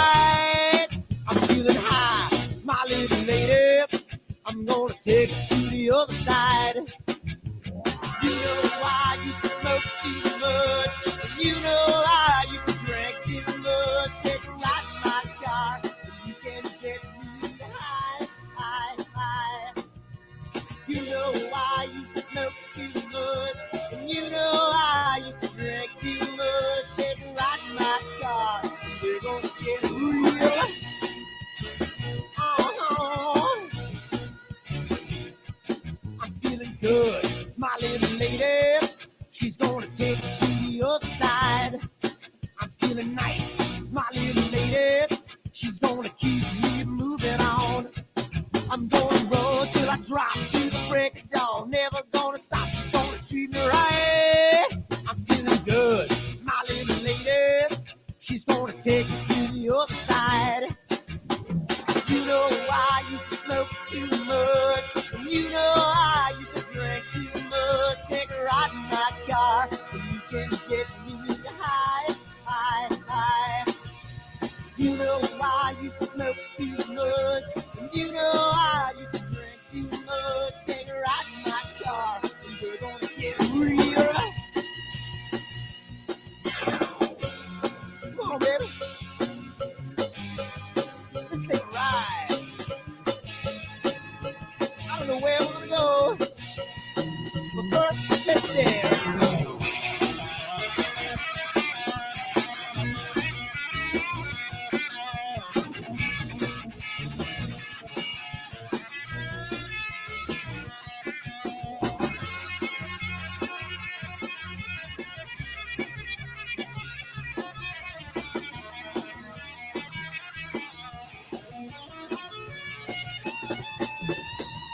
right. I'm feeling high, my little lady. I'm gonna take it to the other side. You know I used to smoke too much. You know I used to drink too much. Take a ride in my car, you can get me high, high, high. You know I used to smoke too much. And you know I used to drink too much. Take a ride in my car, we're gonna get real. I'm feeling good, my little lady. She's gonna take me to the other side. I'm feeling nice, my little lady. She's gonna keep me moving on. I'm gonna run till I drop to the break of dawn. Never gonna stop, she's gonna treat me right. I'm feeling good, my little lady. She's gonna take me to the other side. You know I used to smoke too much. And you know I used to drink too much. Take a ride in my car, and you can get me high, high, high. You know I used to smoke too much. And you know I used to drink too much. Take a ride in my car, and we're gonna get real. Come on, baby. Let's take a ride. I don't know where we're gonna go, but first, let's dance.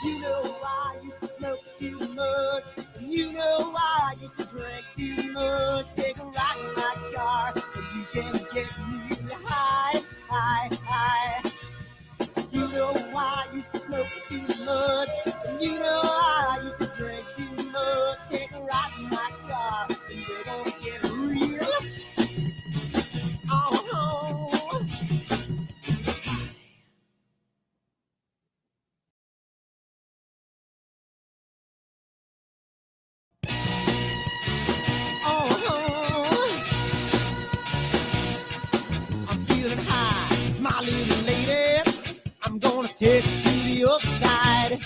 You know I used to smoke too much. And you know I used to drink too much. Take a ride in my car, and you can get me high, high, high. You know I used to smoke too much. And you know I used to drink too much. Take a ride in my car, and we're gonna get real. Oh. I'm feeling high, my little lady. I'm gonna take it to the other side.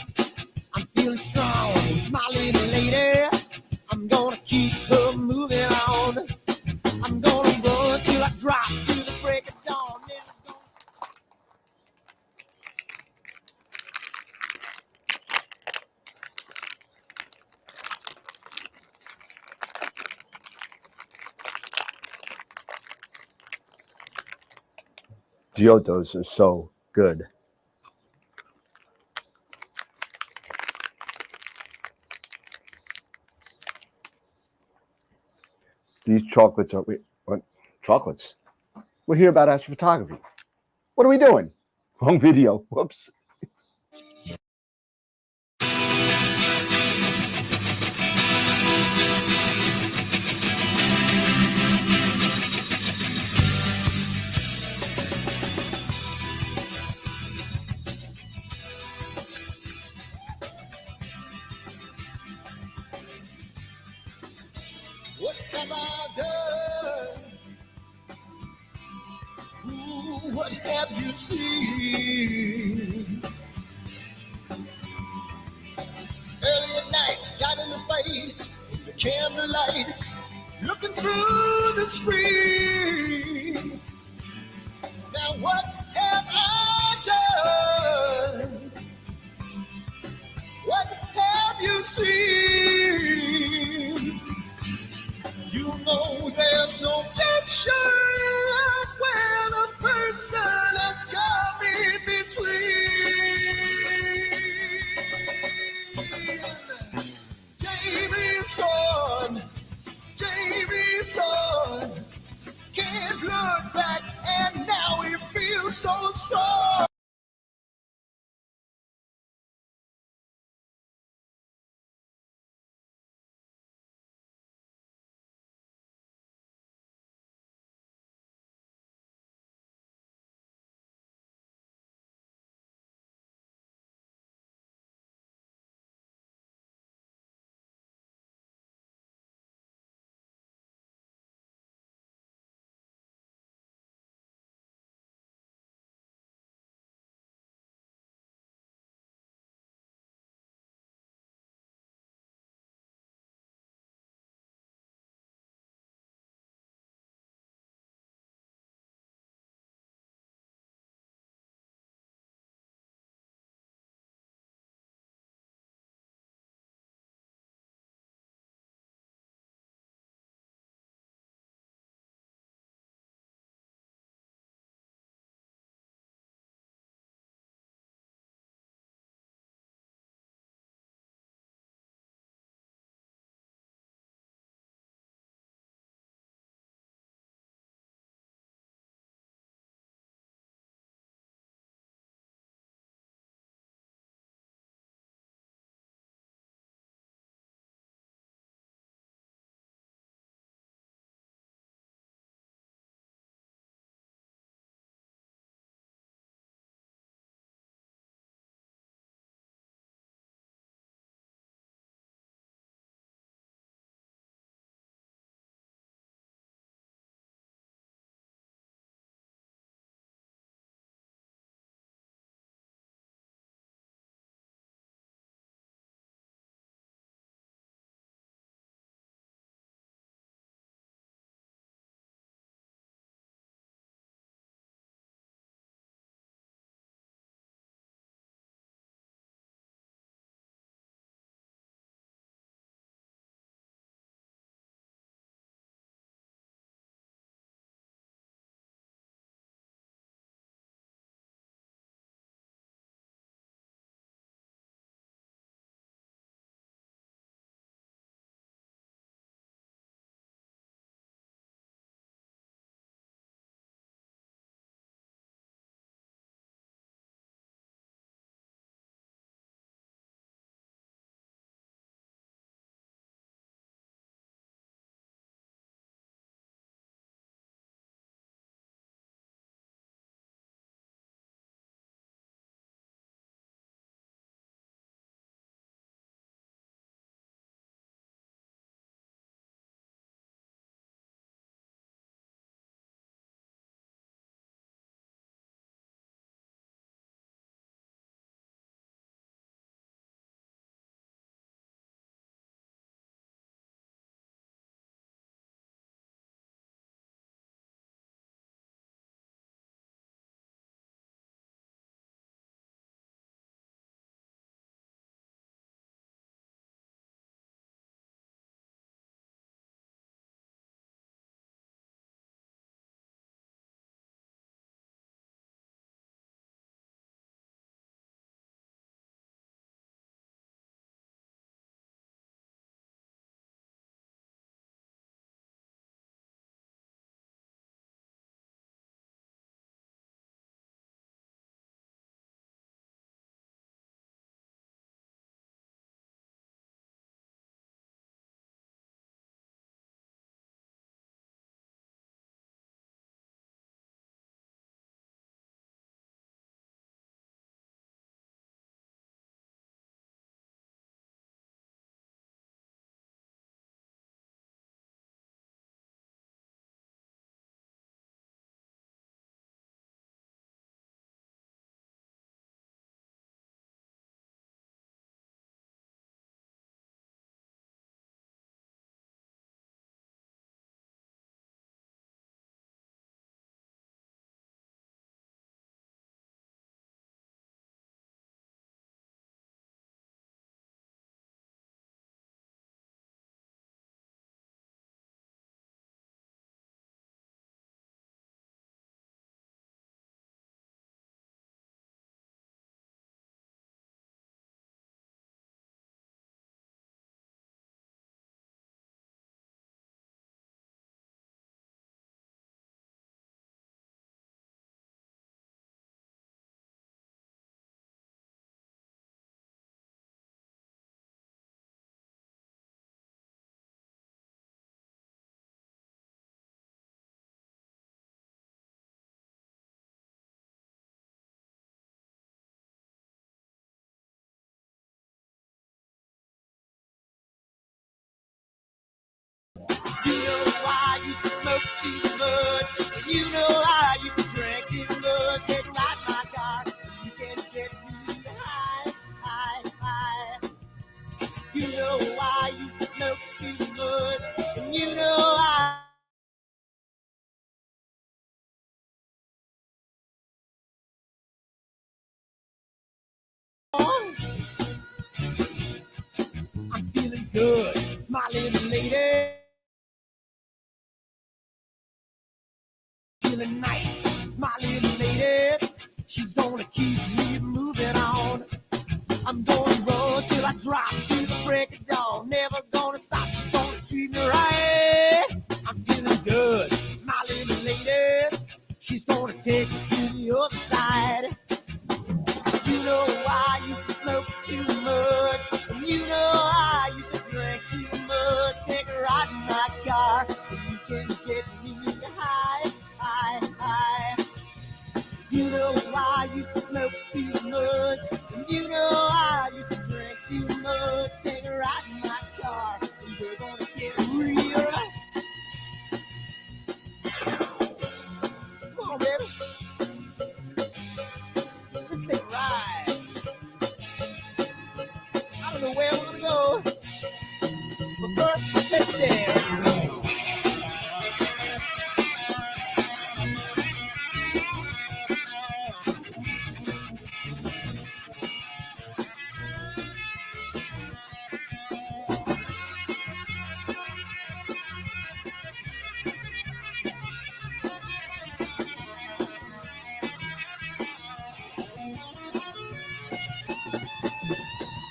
I'm feeling strong, my little lady. I'm gonna keep her moving on. I'm gonna run till I drop to the break of dawn. Giottos are so good. These chocolates are what? Chocolates? We're here about astrophotography. What are we doing? Wrong video. Whoops. What have I done? Ooh, what have you seen? Early at night, got in the fight, in the candlelight, looking through the screen. Now what have I done? What have you seen? You know there's no picture when a person has come in between. Jamie's gone, Jamie's gone. Can't look back, and now he feels smoke too much. You know I used to drink too much. Can't ride my car. You can get me high, high, high. You know I used to smoke too much. And you know I'm feeling good, my little lady. Feeling nice, my little lady. She's gonna keep me moving on. I'm gonna run till I drop to the break of dawn. Never gonna stop, she's gonna treat me right. I'm feeling good, my little lady. She's gonna take me to the other side. You know I used to smoke too much. And you know I used to drink too much. Take a ride in my car, and you can get me high, high, high. You know I used to smoke too much. And you know I used to drink too much. Take a ride in my car, and we're gonna get real. Come on, baby. Let's take a ride. I don't know where we're gonna go, but first, let's dance.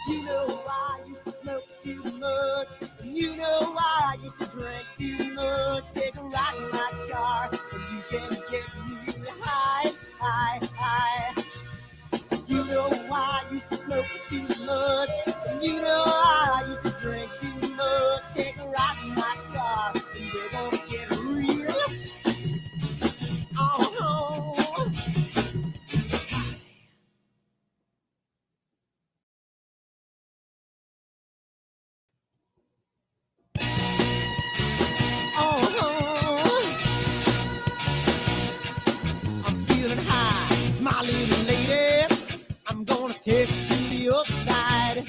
You know I used to smoke too much. You know I used to drink too much. Take a ride in my car, and you can get me high, high, high. You know I used to smoke too much. You know I used to drink too much. Take a ride in my car, and we're gonna get real. Oh, oh, I'm feeling high, my little lady. I'm gonna take it to the other side.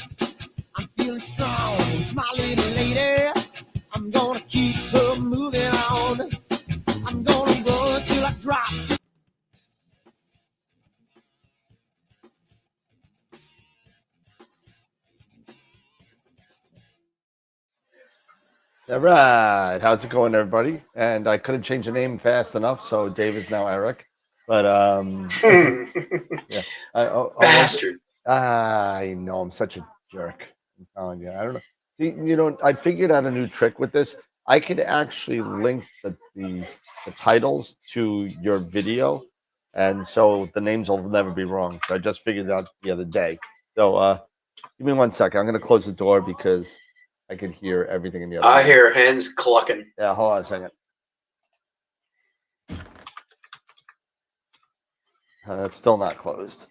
I'm feeling strong, my little lady. I'm gonna keep her moving on. I'm gonna run till I drop. All right, how's it going, everybody? And I couldn't change the name fast enough, so Dave is now Eric. But yeah, Bastard. I know I'm such a jerk. I'm telling you, I don't know. You know, I figured out a new trick with this. I could actually link the titles to your video, and so the names will never be wrong. So I just figured it out the other day. So give me 1 second. I'm gonna close the door because I can hear everything in the other room. I hear hens clucking. Yeah, hold on a second. It's still not closed.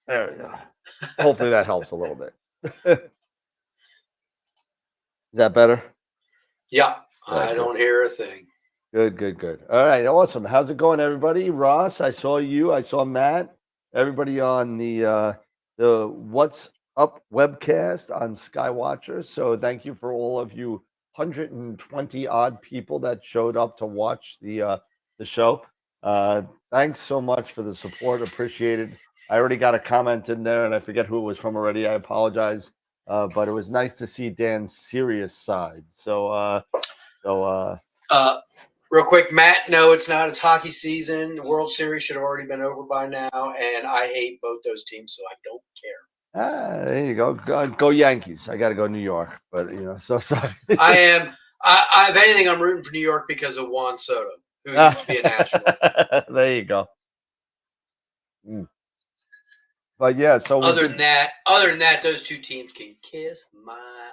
There we go. Hopefully that helps a little bit. Is that better? Yeah, Right, I don't hear a thing. Good, good, good. All right, awesome. How's it going, everybody? Ross, I saw you. I saw Matt. Everybody on the What's Up webcast on Skywatcher. So thank you for all of you 120 odd people that showed up to watch the show. Thanks so much for the support. Appreciated. I already got a comment in there, and I forget who it was from already. I apologize, but it was nice to see Dan's serious side. So Real quick, Matt, no, it's not. It's hockey season. The World Series should have already been over by now, and I hate both those teams, so I don't care. there you go. Go Yankees. I got to go New York, but you know, so sorry. I am. If anything, I'm rooting for New York because of Juan Soto, who used to be a National. There you go. But yeah, so other than that, those two teams can kiss my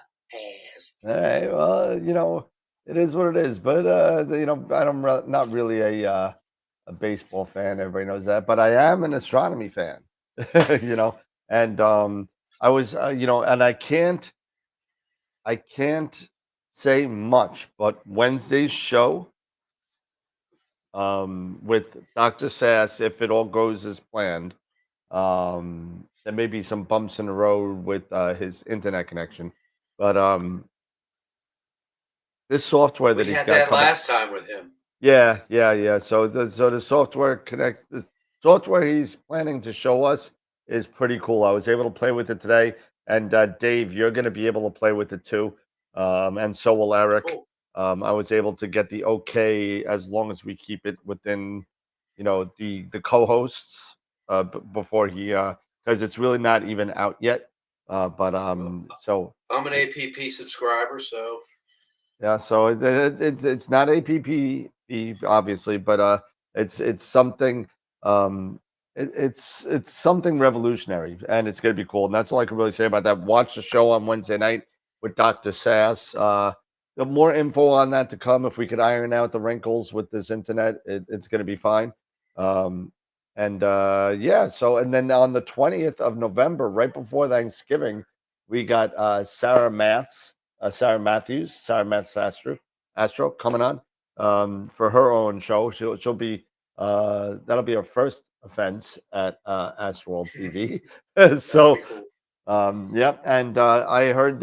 ass. All right. Well, you know, it is what it is. But you know, I'm not really a baseball fan. Everybody knows that. But I am an astronomy fan. You know, and I was, you know, and I can't say much, but Wednesday's show with Dr. Sass, if it all goes as planned, there may be some bumps in the road with his internet connection, but this software We that he's had got that coming. last time with him. Yeah. So the software he's planning to show us is pretty cool. I was able to play with it today, and Dave, you're going to be able to play with it too, and so will Eric. Cool. I was able to get the okay as long as we keep it within, the co-hosts before he because it's really not even out yet. But so I'm an APP subscriber, so yeah, so it's not APP obviously, but it's something it's something revolutionary, and it's gonna be cool. And that's all I can really say about that. Watch the show on Wednesday night with Dr. Sass. The more info on that to come. If we could iron out the wrinkles with this internet, it's gonna be fine. Um, and yeah, so and then on the 20th of November, right before Thanksgiving, we got Sarah Matthews, Sarah Maths Astro coming on for her own show. She'll be that'll be her first offense at AstroWorld TV. that'll be So cool. yep, and I heard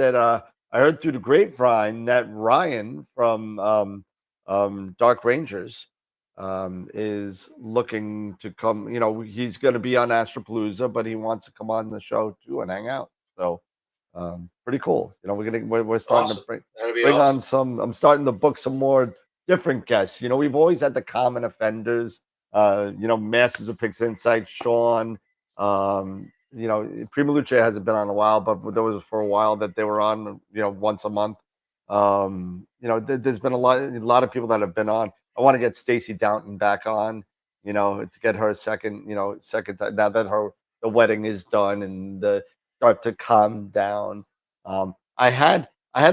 through the grapevine that Ryan from Dark Rangers is looking to come. He's going to be on Astropalooza, but he wants to come on the show too and hang out. So pretty cool. We're starting Awesome. to That'll be bring on awesome. some. I'm starting to book some more different guests. We've always had the common offenders. Masters of Pix Insight, Sean. Prima Luce hasn't been on a while, but there was for a while that they were on, once a month. There's been a lot of people that have been on. I want to get Stacey Downton back on, to get her second time, now that the wedding is done and the start to calm down. I had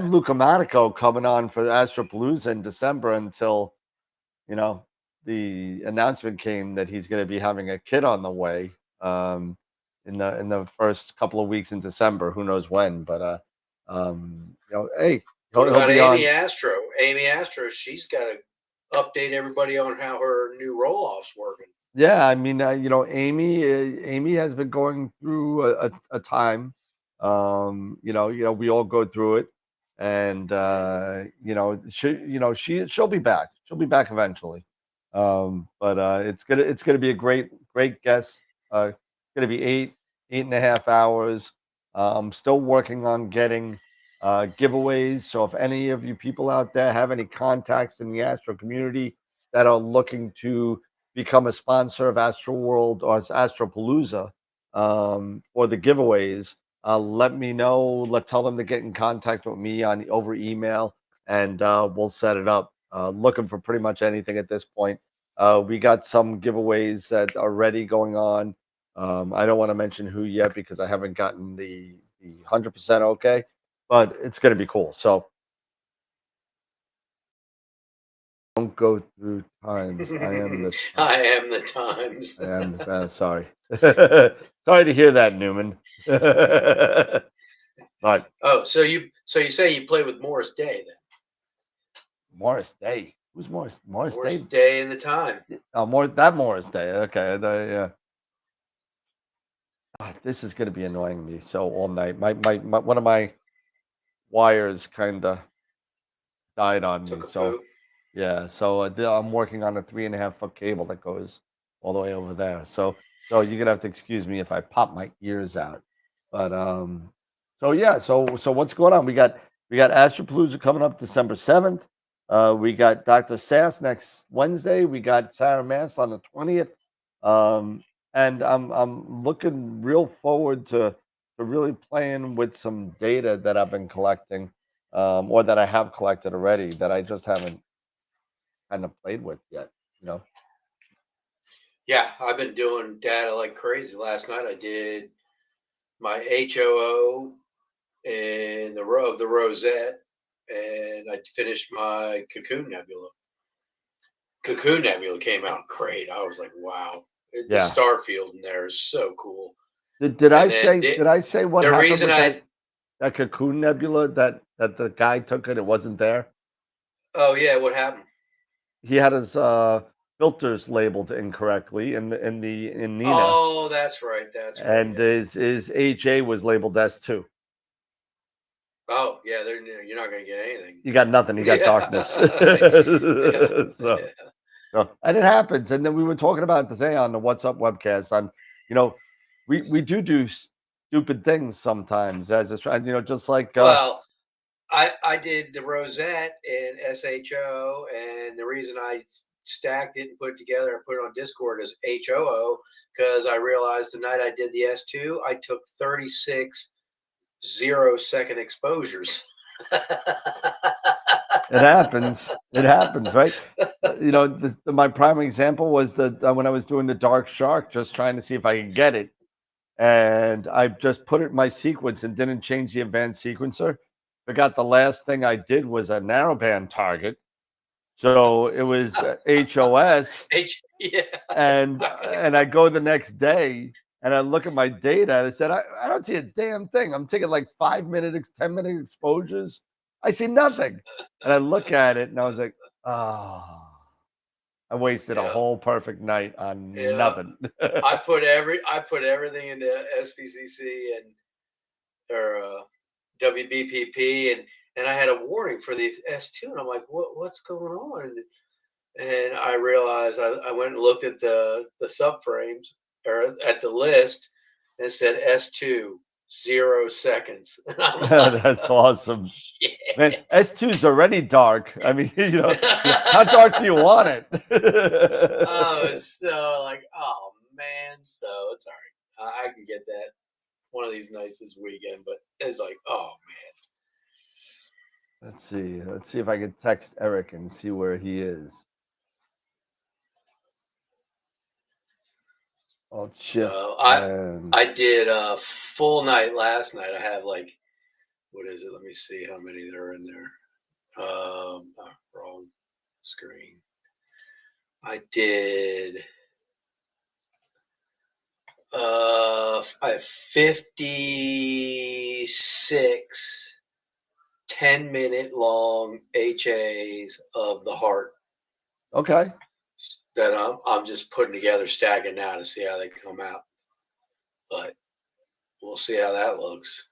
Luca Monaco coming on for Astropalooza in December until, the announcement came that he's going to be having a kid on the way in the first couple of weeks in December. Who knows when? But hey, What he'll about be on. Amy Astro? Amy Astro, she's got to update everybody on how her new roll-off's working. Yeah, I mean, Amy has been going through a time. We all go through it, and she'll be back. She'll be back eventually. But it's gonna be a great guest. It's gonna be 8.5 hours. I'm still working on getting giveaways. So if any of you people out there have any contacts in the Astro community that are looking to become a sponsor of AstroWorld or Astropalooza for the giveaways, let me know. Tell them to get in contact with me over email, and we'll set it up. Looking for pretty much anything at this point. We got some giveaways that are already going on. I don't want to mention who yet because I haven't gotten the 100% okay, but it's going to be cool. So don't go through times. I am the I am the times. I am sorry. Sorry to hear that, Newman. But Oh, so you say you play with Morris Day then? Morris Day. Who's Morris? Morris Morris Day? Day and the Time. Oh, Morris Day. Okay. Yeah. This is going to be annoying me so all night. My one of my wires kind of died on me. So yeah. So I'm working on a 3.5 foot cable that goes all the way over there. So you're gonna have to excuse me if I pop my ears out. But so yeah. So what's going on? We got Astropalooza coming up December 7th. We got Dr. Sass next Wednesday. We got Sarah Mass on the 20th. And I'm looking real forward to really playing with some data that I've been collecting, or that I have collected already that I just haven't kind of played with yet. Yeah, I've been doing data like crazy. Last night I did my HOO in the row of the Rosette, and I finished my Cocoon Nebula. Cocoon Nebula came out great. I was like, wow. The Yeah. star field in there is so cool. Did I And then say what the happened reason with that? that Cocoon Nebula that the guy took it wasn't there? Oh yeah, what happened? He had his filters labeled incorrectly in Nina, Oh, that's right. That's right. and Yeah. his HA was labeled S2. Oh yeah, you're not going to get anything. You got nothing. You got darkness. Yeah. So, and it happens. And then we were talking about it today on the What's Up webcast. We do stupid things sometimes as a just like Well, I did the rosette in SHO, and the reason I stacked it and put it together and put it on Discord as HOO because I realized the night I did the S2, I took 36 0-second exposures. it happens. It happens, right? My prime example was that when I was doing the Dark Shark, just trying to see if I could get it, and I just put it in my sequence and didn't change the advanced sequencer. Forgot the last thing I did was a narrowband target, so it was HOS. Yeah, and I go the next day and I look at my data and I said, I don't see a damn thing. I'm taking like 5-minute, 10-minute exposures. I see nothing. And I look at it and I was like, oh, I wasted a whole perfect night on nothing. I put everything into SPCC or WBPP, and I had a warning for the S2, and I'm like, what's going on? And I realized I went and looked at the subframes or at the list, and it said S2 0 seconds. That's awesome. Shit. Man, S2 is already dark. I mean, how dark do you want it? Oh, so like, oh man, so it's all right. I can get that one of these nights this weekend, but it's like, oh man. Let's see if I can text Eric and see where he is. I'll shift. So I did a full night last night. I have like, what is it? Let me see how many there are in there. Wrong screen. I did I have 56 10-minute long HAs of the heart. Okay. That I'm just putting together, stacking now to see how they come out. But we'll see how that looks.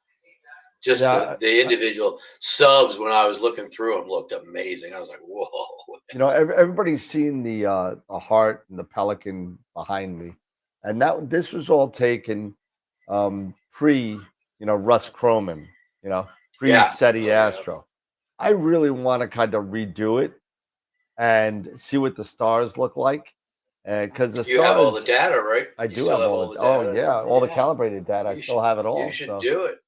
Just the individual subs, when I was looking through them, looked amazing. I was like, whoa. Everybody's seen the heart and the pelican behind me, and this was all taken pre Russ Croman, pre SETI Astro. I really want to kind of redo it and see what the stars look like. And because the you have all the data, right? I do have all the data. Oh yeah, all the calibrated data. I still have it all. You should do it.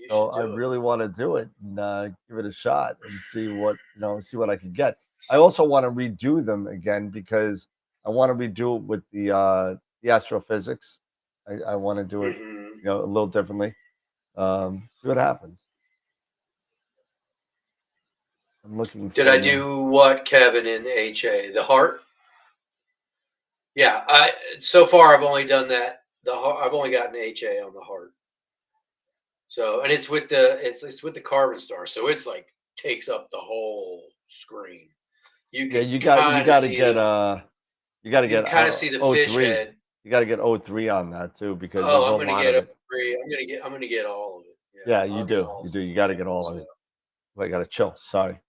So I really want to do it and give it a shot and see what I can get. I also want to redo them again because I want to redo it with the astrophysics. I want to do it a little differently. See what happens. I'm looking. Did I do what, Kevin, in HA? The heart? Yeah, so far I've only done that. I've only gotten HA on the heart. So, and it's with the carbon star, so it's like takes up the whole screen. You got to get kind of see the fish head. You got to get O3 on that too because I'm going to get O3. I'm going to get all of it. Yeah, you do. You got to get all of it. I got to chill. Sorry.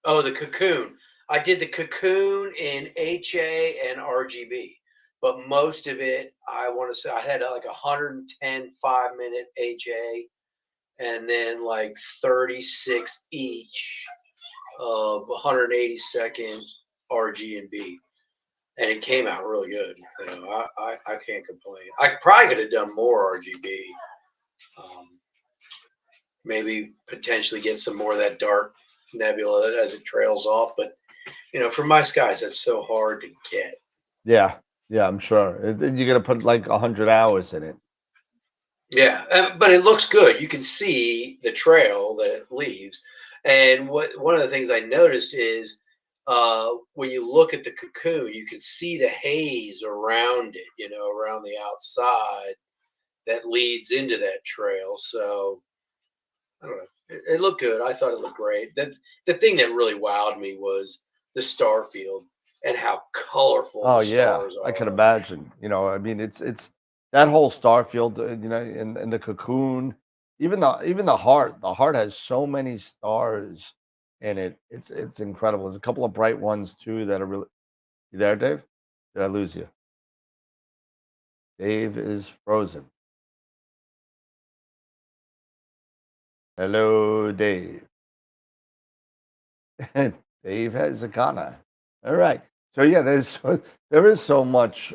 Oh, the cocoon. I did the cocoon in HA and RGB. But most of it, I want to say, I had like 110 5-minute HA and then like 36 each of 180-second RG and B. And it came out really good. I can't complain. I probably could have done more RGB. Maybe potentially get some more of that dark nebula as it trails off. But, for my skies, that's so hard to get. Yeah. Yeah, I'm sure. You're going to put like 100 hours in it. Yeah, but it looks good. You can see the trail that it leaves. And one of the things I noticed is when you look at the cocoon, you can see the haze around it, around the outside that leads into that trail. So I don't know. It looked good. I thought it looked great. The thing that really wowed me was the star field and how colorful Oh the yeah, stars I can are. imagine. I mean, it's that whole star field, in the cocoon, even the heart. The heart has so many stars in it. It's incredible. There's a couple of bright ones too that are really. You there, Dave? Did I lose you? Dave is frozen. Hello, Dave. Dave has a kana. All right. So yeah, there is so much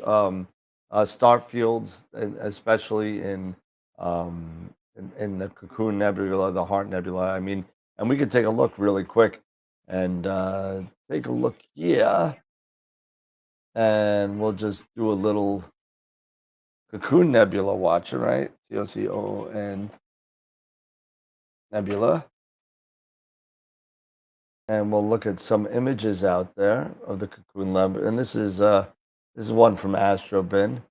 star fields, and especially in the Cocoon Nebula, the Heart Nebula. I mean, and we could take a look really quick and take a look here, and we'll just do a little Cocoon Nebula watching, right? COCON Nebula. And we'll look at some images out there of the cocoon lab. And this is one from AstroBin.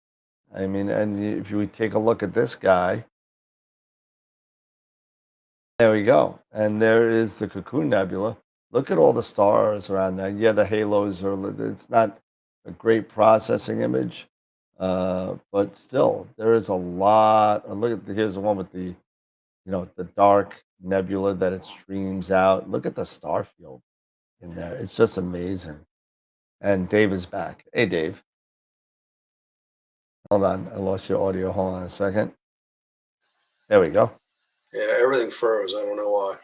I mean, and if you take a look at this guy, there we go. And there is the cocoon nebula. Look at all the stars around there. Yeah, the halos it's not a great processing image, but still, there is a lot. Look at here's the one with the dark nebula that it streams out. Look at the star field in there. It's just amazing. And Dave is back. Hey, Dave. Hold on. I lost your audio. Hold on a second. There we go. Yeah, everything froze. I don't know why.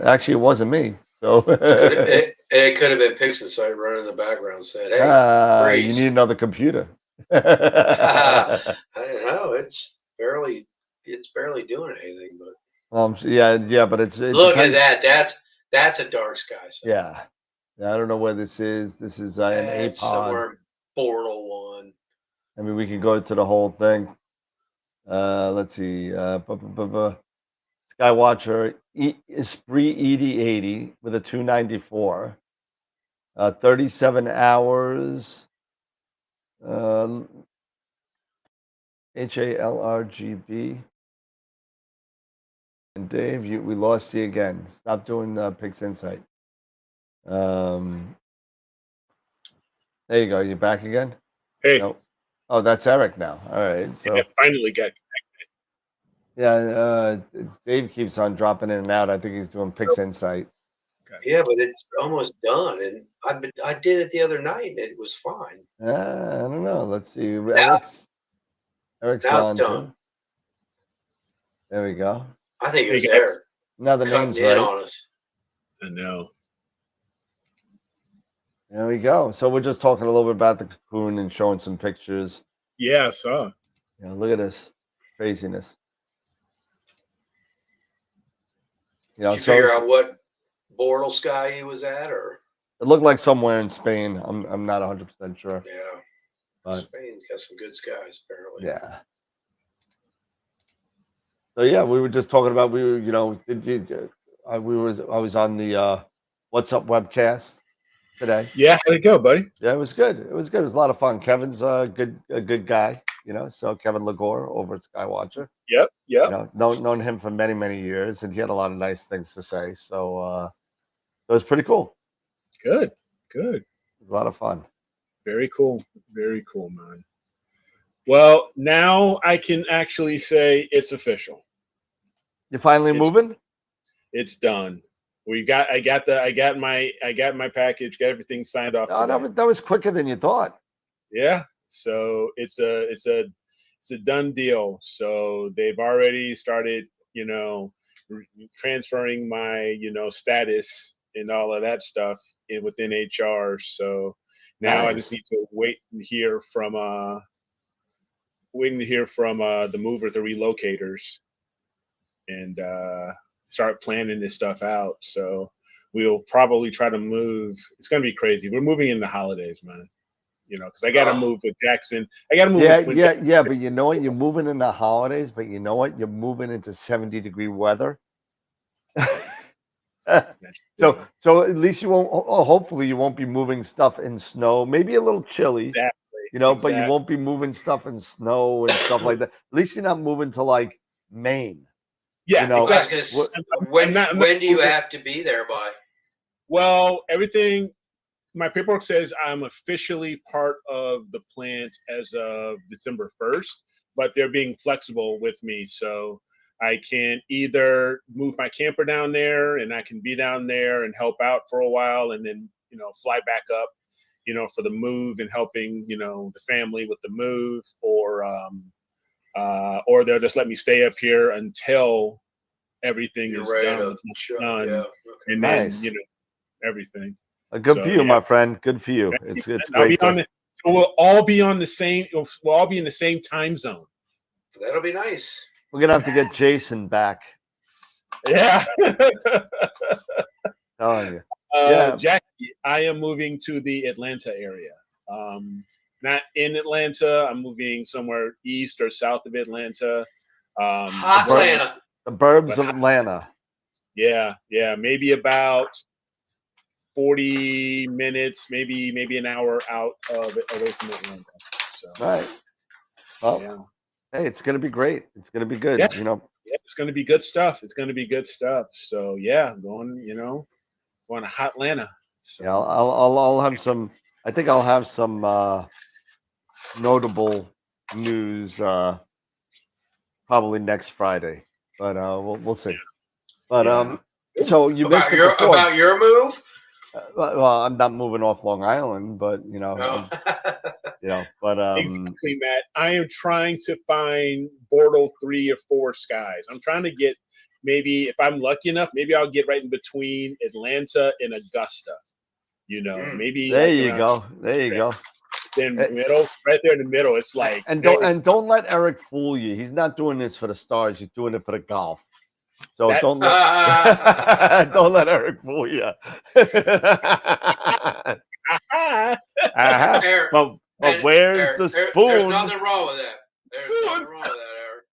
Actually, it wasn't me. So It could have been Pixinsight running in the background saying, "Hey, you freeze." need another computer. I don't know. It's barely doing anything. But Yeah, but it look at depends. that. That's a dark sky. Sign. Yeah. I don't know where this is. This is an That's APOD. somewhere in Portal One. I mean, we can go to the whole thing. Let's see. Skywatcher Esprit ED80 with a 294. 37 hours. HALRGB. And Dave, we lost you again. Stop doing Pix Insight. There you go. You back again? Hey. Nope. Oh, that's Eric now. All right. So yeah, finally got yeah, Dave keeps on dropping in and out. I think he's doing Pix Insight. Yeah, but it's almost done, and I did it the other night, and it was fine. I don't know. Let's see. Now Eric's now on it's done. too. There we go. I think it was Hey, guys. Eric Now the cutting name's in right. on us. I know. There we go. So we're just talking a little bit about the cocoon and showing some pictures. Yeah, I saw. Look at this craziness. Did you figure out what Bortle sky he was at, or it looked like somewhere in Spain. I'm not 100% sure. yeah, But Spain's got some good skies apparently. yeah. So yeah, we were just talking about I was on the What's Up webcast today. Yeah, how'd it go, buddy? Yeah, it was good. It was good. It was a lot of fun. Kevin's a good guy, So Kevin Lagore over at Skywatcher. Yep. Known him for many, many years, and he had a lot of nice things to say. So it was pretty cool. Good. It was a lot of fun. Very cool, man. Well, now I can actually say it's official. You finally moving? It's done. I got my package, got everything signed off. Oh, that was quicker than you thought. Yeah. So it's a done deal. So they've already started, transferring my, status and all of that stuff within HR. So now I just need to wait and hear from the mover, the relocators, and start planning this stuff out. So we'll probably try to move. It's going to be crazy. We're moving in the holidays, man. Because I got to move with Jackson. I got to move. Yeah. But you know what? You're moving in the holidays, but you know what? You're moving into 70-degree weather. So at least you won't. Hopefully, you won't be moving stuff in snow. Maybe a little chilly. Exactly. But you won't be moving stuff in snow and stuff like that. At least you're not moving to like Maine. Yeah, You know, I was exactly. gonna s- I'm when not when do you moving. have to be there by? Well, everything. My paperwork says I'm officially part of the plant as of December 1st, but they're being flexible with me. So I can either move my camper down there and I can be down there and help out for a while and then, fly back up, for the move and helping, the family with the move, or they'll just let me stay up here until everything You're is ready done to with my show. son, Yeah. Okay. and Nice. then, everything. Good for So, you, yeah. my friend. Good for you. It's I'll great. be on so we'll all be on the same. We'll all be in the same time zone. That'll be nice. We're gonna have to get Jason back. Yeah. Telling you. Yeah. Jackie, I am moving to the Atlanta area. Not in Atlanta. I'm moving somewhere east or south of Atlanta. Hot Atlanta. The burbs of Atlanta. Yeah, maybe about 40 minutes, maybe an hour out of away from Atlanta. So, All right. Well, yeah. hey, it's gonna be great. It's gonna be good. Yeah. You know. Yeah, it's going to be good stuff. It's going to be good stuff. So yeah, going to hot Atlanta. So. Yeah, I'll have some. I think I'll have some notable news probably next Friday, but we'll see. But so you missed it before. About your move. Well, I'm not moving off Long Island, but No. but Exactly, Matt. I am trying to find Bordeaux 3 or 4 skies. I'm trying to get, maybe if I'm lucky enough, maybe I'll get right in between Atlanta and Augusta. Maybe there like you go. There you go. In the middle, right there in the middle, it's like and don't let Eric fool you. He's not doing this for the stars. He's doing it for the golf. So don't let Eric fool you. Eric, but where's the spoon? There's nothing wrong with that. There's nothing wrong with that, Eric.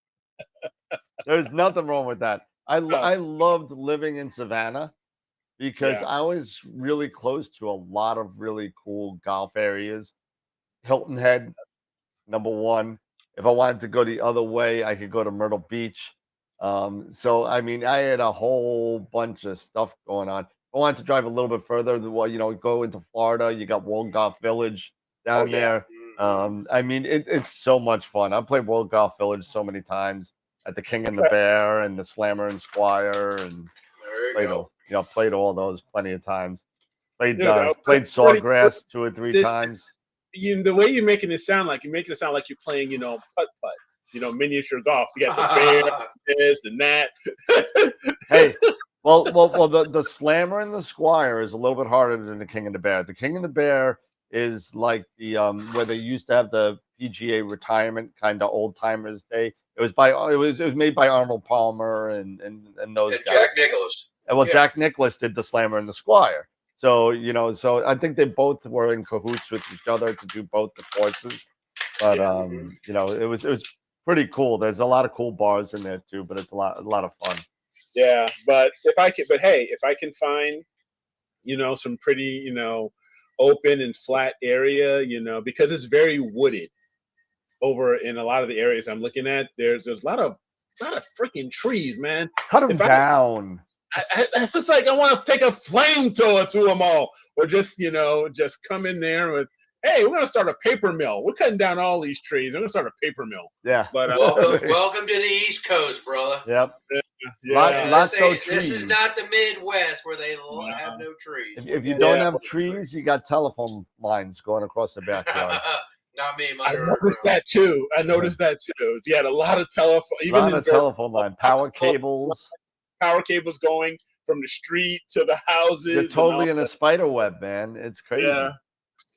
There's nothing wrong with that. I loved living in Savannah because I was really close to a lot of really cool golf areas. Hilton Head, number one. If I wanted to go the other way, I could go to Myrtle Beach. So I mean, I had a whole bunch of stuff going on. I wanted to drive a little bit further. Well, go into Florida. You got World Golf Village down there. I mean, it's so much fun. I played World Golf Village so many times at the King and the Bear and the Slammer and Squire, and played all those plenty of times. Played Sawgrass 2 or 3 times. The way you're making it sound like you're playing, putt-putt, miniature golf. You got the bear, this and that. Hey, well, the Slammer and the Squire is a little bit harder than the King and the Bear. The King and the Bear is like the where they used to have the PGA retirement kind of old timers day. It was made by Arnold Palmer and those guys. Jack Nicklaus. Jack Nicklaus did the Slammer and the Squire. So I think they both were in cahoots with each other to do both the courses. But it was pretty cool. There's a lot of cool bars in there too, but it's a lot of fun. Yeah, but if I can find, some pretty, open and flat area, because it's very wooded over in a lot of the areas I'm looking at. There's a lot of freaking trees, man. Cut them down. It's just like I want to take a flamethrower to them all, or just come in there with, hey, we're gonna start a paper mill. We're cutting down all these trees. We're gonna start a paper mill. Yeah. But welcome to the East Coast, brother. Yep. Yeah. This is not the Midwest where they have no trees. If you don't have trees, you got telephone lines going across the backyard. Not me. I noticed that too. You had a lot of telephone, telephone line, power cables going from the street to the houses. You're totally in a spider web, man. It's crazy. Yeah,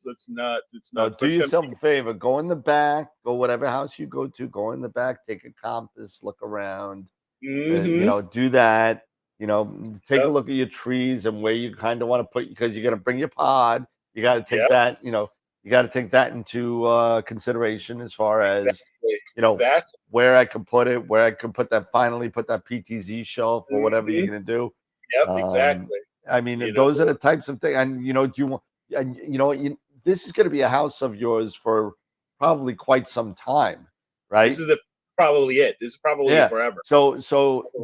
it's nuts. It's nuts. Do yourself a favor. Go in the back. Go whatever house you go to. Go in the back. Take a compass. Look around. Do that. Take a look at your trees and where you kind of want to put, because you're going to bring your pod. You got to take that. You got to take that into consideration as far as where I can put it, where I can put that PTZ shelf or whatever you're going to do. Yep, exactly. I mean, those are the types of things. And this is going to be a house of yours for probably quite some time, right? This is probably it. This is probably Yeah. forever. So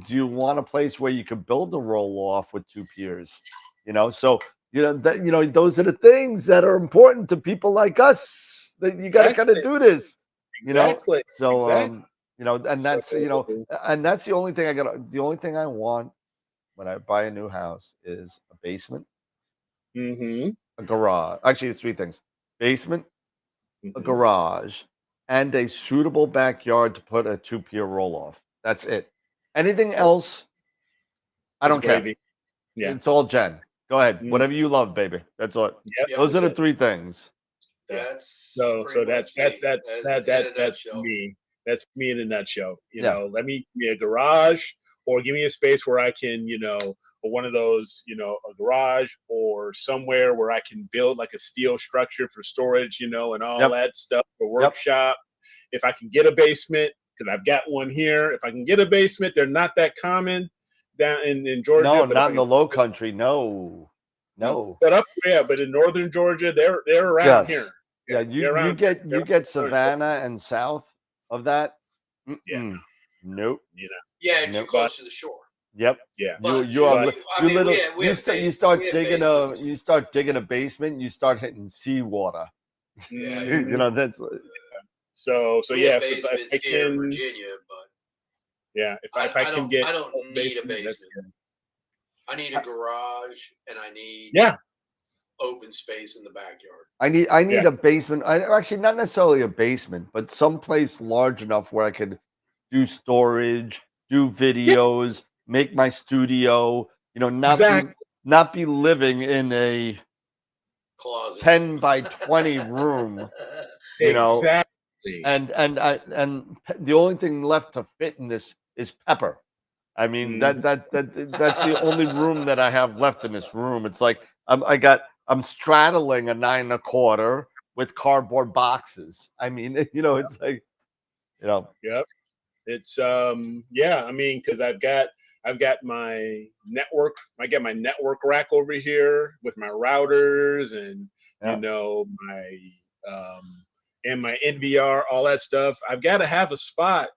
do you want a place where you could build a roll off with 2 piers? You know, so those are the things that are important to people like us. That you got to kind of do this. Exactly. So Exactly. and that's and that's the only thing the only thing I want when I buy a new house is a basement, Mm-hmm. a garage. Actually, it's 3 things: basement, a Mm-hmm. garage, and a suitable backyard to put a 2 pier roll off. That's it. Anything else, I don't care. Gravy. Yeah. It's all Jen. Go ahead. Mm. Whatever you love, baby. That's all. Yep. Yep. Those are the That's 3 things. That's So pretty that's much me, that's as that in a that that's nutshell. me. That's me in a nutshell. You Yeah. know, give me a garage, or give me a space where I can, or one of those, a garage or somewhere where I can build like a steel structure for storage, and all Yep. that stuff for workshop. If I can get a basement, because I've got one here. If I can get a basement, they're not that common down in Georgia. No, but not in the low country. No. But in northern Georgia, they're around Yes. here. Yeah, you get Savannah and south of that. Yeah. Nope. Yeah, too Nope. close to the shore. Yep. Yeah. But, You start we have digging basements. you start digging a basement, you start hitting seawater. Yeah, Mhm. That's So we yeah, have so if basements I here in can, Virginia, but yeah, if I can don't- get I don't need a that's basement. good. I need a garage and I need Yeah. open space in the backyard. I need Yeah. a basement. Actually not necessarily a basement, but someplace large enough where I could do storage, do videos, make my studio, Exactly. not be living in a Closet. 10 by 20 room, Exactly. and the only thing left to fit in this is pepper. I mean, Mhm. that's the only room that I have left in this room. It's like I'm straddling a 9 1/4 with cardboard boxes. I mean, it's like, Yep. It's yeah, I mean, because I've got my network. I got my network rack over here with my routers and Yeah. my and my NVR, all that stuff. I've got to have a spot.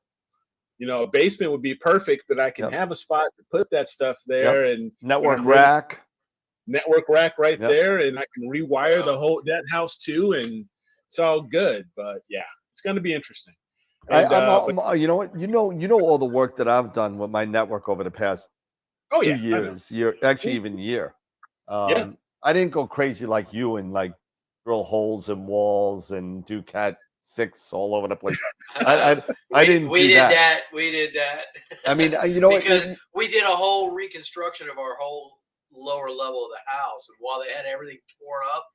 A basement would be perfect that I can Yep. have a spot to put that stuff there, and when network I'm ready- rack. network rack right Yep. there, and I can rewire Wow. that house too, and it's all good. But yeah, it's going to be interesting. I, And you know what? You know all the work that I've done with my network over the past oh 2 yeah, I know. years, actually even year. Yeah. I didn't go crazy like you and like drill holes in walls and do Cat 6 all over the place. I didn't we do did that. We did that. I mean, because we did a whole reconstruction of our whole lower level of the house, and while they had everything torn up,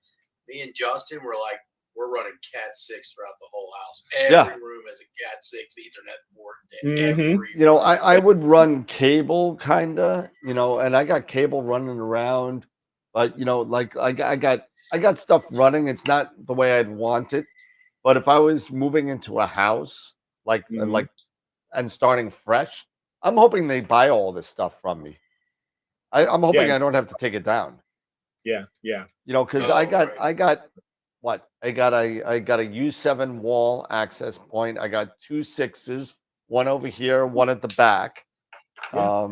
me and Justin were like, we're running Cat 6 throughout the whole house. Every room has a Cat 6 Ethernet port. Mhm. Every I would run cable kinda, and I got cable running around, but like I got stuff running. It's not the way I'd want it, but if I was moving into a house Mhm. and starting fresh, I'm hoping they buy all this stuff from me. I'm hoping Yeah. I don't have to take it down. Yeah. Because Oh, I got right. I got what? I got a U7 wall access point. I got 2 6s, one over here, one at the back. Yeah.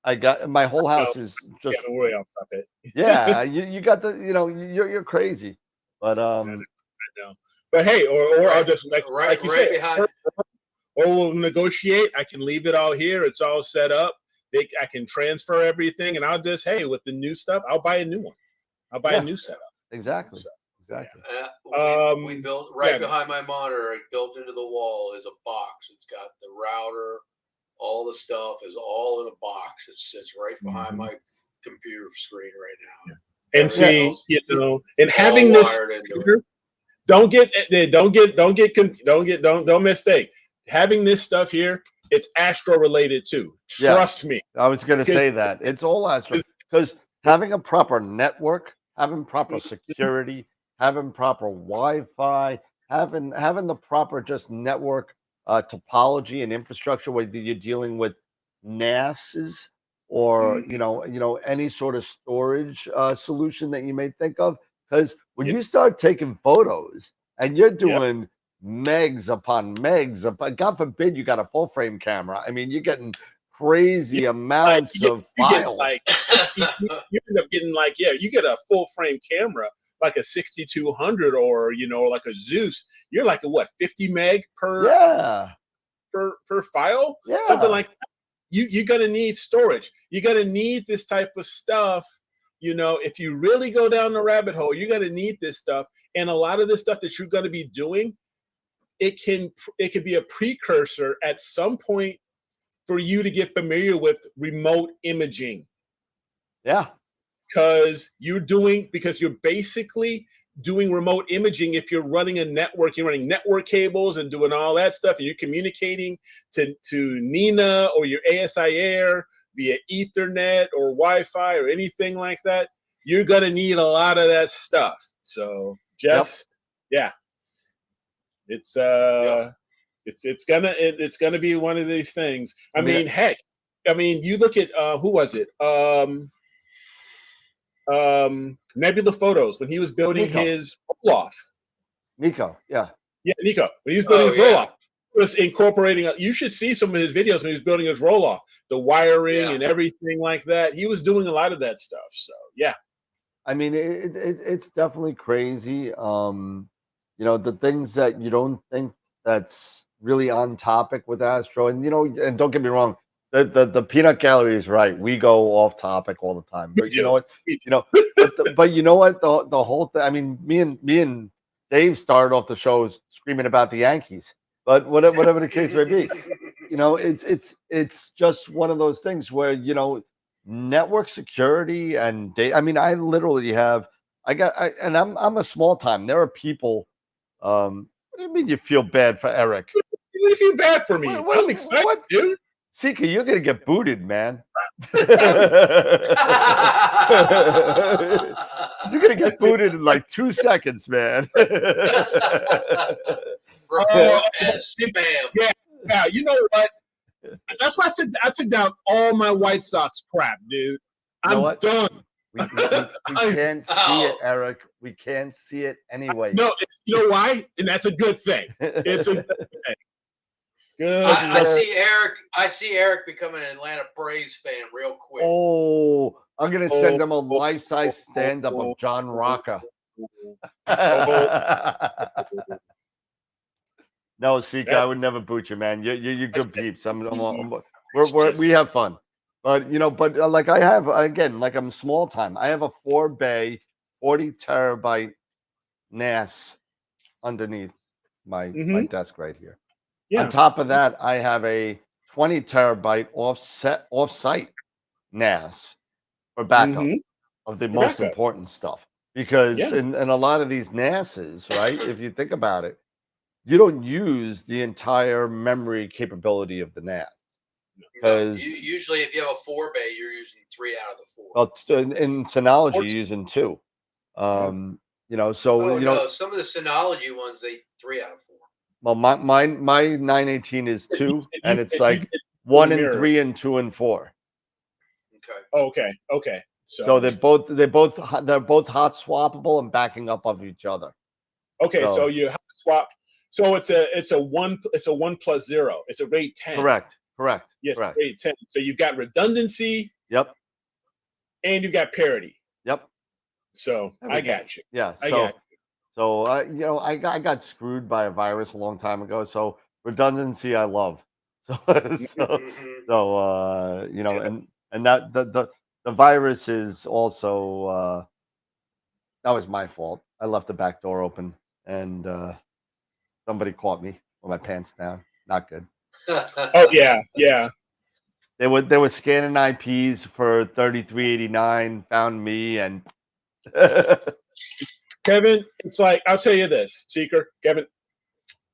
I got my whole house is Yeah, just don't worry, I'll stop it. yeah, you got you're crazy. But I know. But hey, or I'll just like you right say, behind. or we'll negotiate. I can leave it all here. It's all set up. I can transfer everything, and I'll just with the new stuff, I'll buy a new one. I'll buy a new setup. exactly. So, Exactly. We built right behind my monitor, built into the wall is a box. It's got the router, all the stuff is all in a box. It sits right behind my computer screen right now. And see, and having all this wired into it. don't mistake. Having this stuff here, it's Astro related too. Trust me. I was going to say that. It's all Astro because having a proper network, having proper security, having proper Wi-Fi, having the proper just network topology and infrastructure, whether you're dealing with NASs or any sort of storage solution that you may think of. Because when you start taking photos and you're doing megs upon megs. God forbid you got a full frame camera. I mean, you're getting crazy amounts of files. You end up getting you get a full frame camera, like a 6200 or like a Zeus. You're like a 50 meg per file, something like that. You're gonna need storage. You're gonna need this type of stuff. If you really go down the rabbit hole, you're gonna need this stuff. And a lot of this stuff that you're gonna be doing, it could be a precursor at some point for you to get familiar with remote imaging. Yeah. Because you're basically doing remote imaging. If you're running a network, you're running network cables and doing all that stuff, and you're communicating to NINA or your ASI Air via Ethernet or Wi-Fi or anything like that. You're gonna need a lot of that stuff. So it's gonna be one of these things. I mean, heck, you look at who was it? Nebula Photos, when he was building his roll-off. Nico. When he was building his roll-off, he was incorporating. You should see some of his videos when he was building his roll-off, the wiring and everything like that. He was doing a lot of that stuff. So I mean, it's definitely crazy. The things that you don't think that's really on topic with Astro, and and don't get me wrong, the peanut gallery is right. We go off topic all the time, but you know what? But you know what? The whole thing. I mean, me and Dave started off the show screaming about the Yankees, but whatever the case may be, it's just one of those things where network security and data. I mean, I literally have. And I'm a small time. There are people. What do you mean you feel bad for Eric? You feel bad for me? I'm excited, dude. Seeker, you're gonna get booted, man. You're gonna get booted in like 2 seconds, man. Yeah, you know what? That's why I said I took down all my White Sox crap, dude. I'm done. We can't see it, Eric. We can't see it anyway. No, you know why? And that's a good thing. It's a good thing. Good. I see Eric becoming an Atlanta Braves fan real quick. Oh, I'm gonna send him a life-size stand-up of John Rocca. No, Seek, I would never boot you, man. You're good peeps. We have fun, but like I have again, like I'm small time. I have a 4-bay, 40 terabyte NAS underneath my desk right here. Yeah. On top of that, I have a 20 terabyte off-site NAS for backup of the most important stuff. Because in a lot of these NASs, right, if you think about it, you don't use the entire memory capability of the NAS. Because usually if you have a 4-bay, you're using 3 out of the 4. Well, in Synology, you're using 2. So no, some of the Synology ones, they 3 out of 4. Well, my 918 is 2, and it's like 1 and 3 and 2 and 4. Okay. So they're both hot swappable and backing up of each other. Okay, so you hot swap. So it's a 1 plus 0. It's a RAID 10. Correct. Yes, correct. RAID 10. So you've got redundancy. Yep. And you've got parity. Yep. So I got you. Yeah. So I got screwed by a virus a long time ago. So redundancy, I love. And that the virus is also that was my fault. I left the back door open, and somebody caught me with my pants down. Not good. Oh yeah. They were scanning IPs for 3389. Found me and. Kevin, it's like, I'll tell you this, Seeker, Kevin,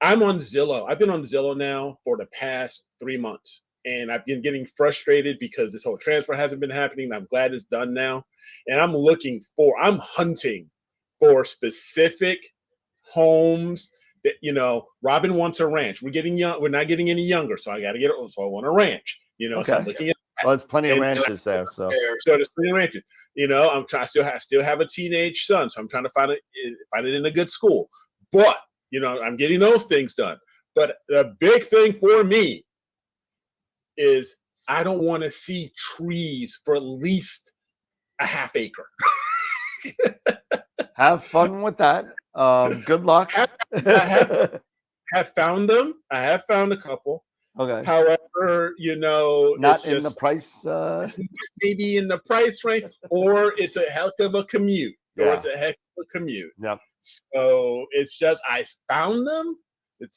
I'm on Zillow. I've been on Zillow now for the past 3 months, and I've been getting frustrated because this whole transfer hasn't been happening. I'm glad it's done now, and I'm hunting for specific homes that, Robin wants a ranch. We're not getting any younger, so I want a ranch, Okay. So I'm looking at. Well, there's plenty of ranches there. So there's plenty of ranches. I'm trying. Still have a teenage son, so I'm trying to find it in a good school. But I'm getting those things done. But the big thing for me is I don't want to see trees for at least a half acre. Have fun with that. Good luck. Have found them. I have found a couple. Okay. However, Not it's in just the price. it's maybe in the price range, or it's a heck of a commute. Or Yeah. it's a heck of a commute. Yep. So it's just I found them. But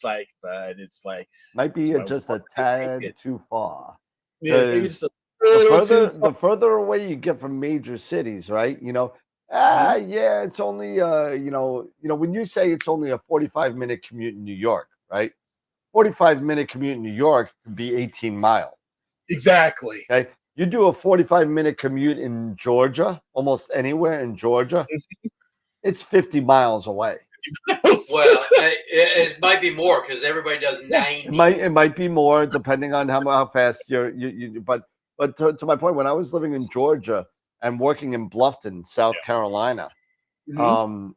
it's like Might be do I just a want to tad take it? too far. Yeah, maybe just a The little further too the further away you get from major cities, right? Yeah, it's only when you say it's only a 45-minute commute in New York, right? 45-minute commute in New York could be 18 miles. exactly. Okay. You do a 45-minute commute in Georgia, almost anywhere in Georgia, it's 50 miles away. Well, it might be more because everybody does 90. It might be more depending on how fast you but to my point, when I was living in Georgia and working in Bluffton, South Carolina, Mhm.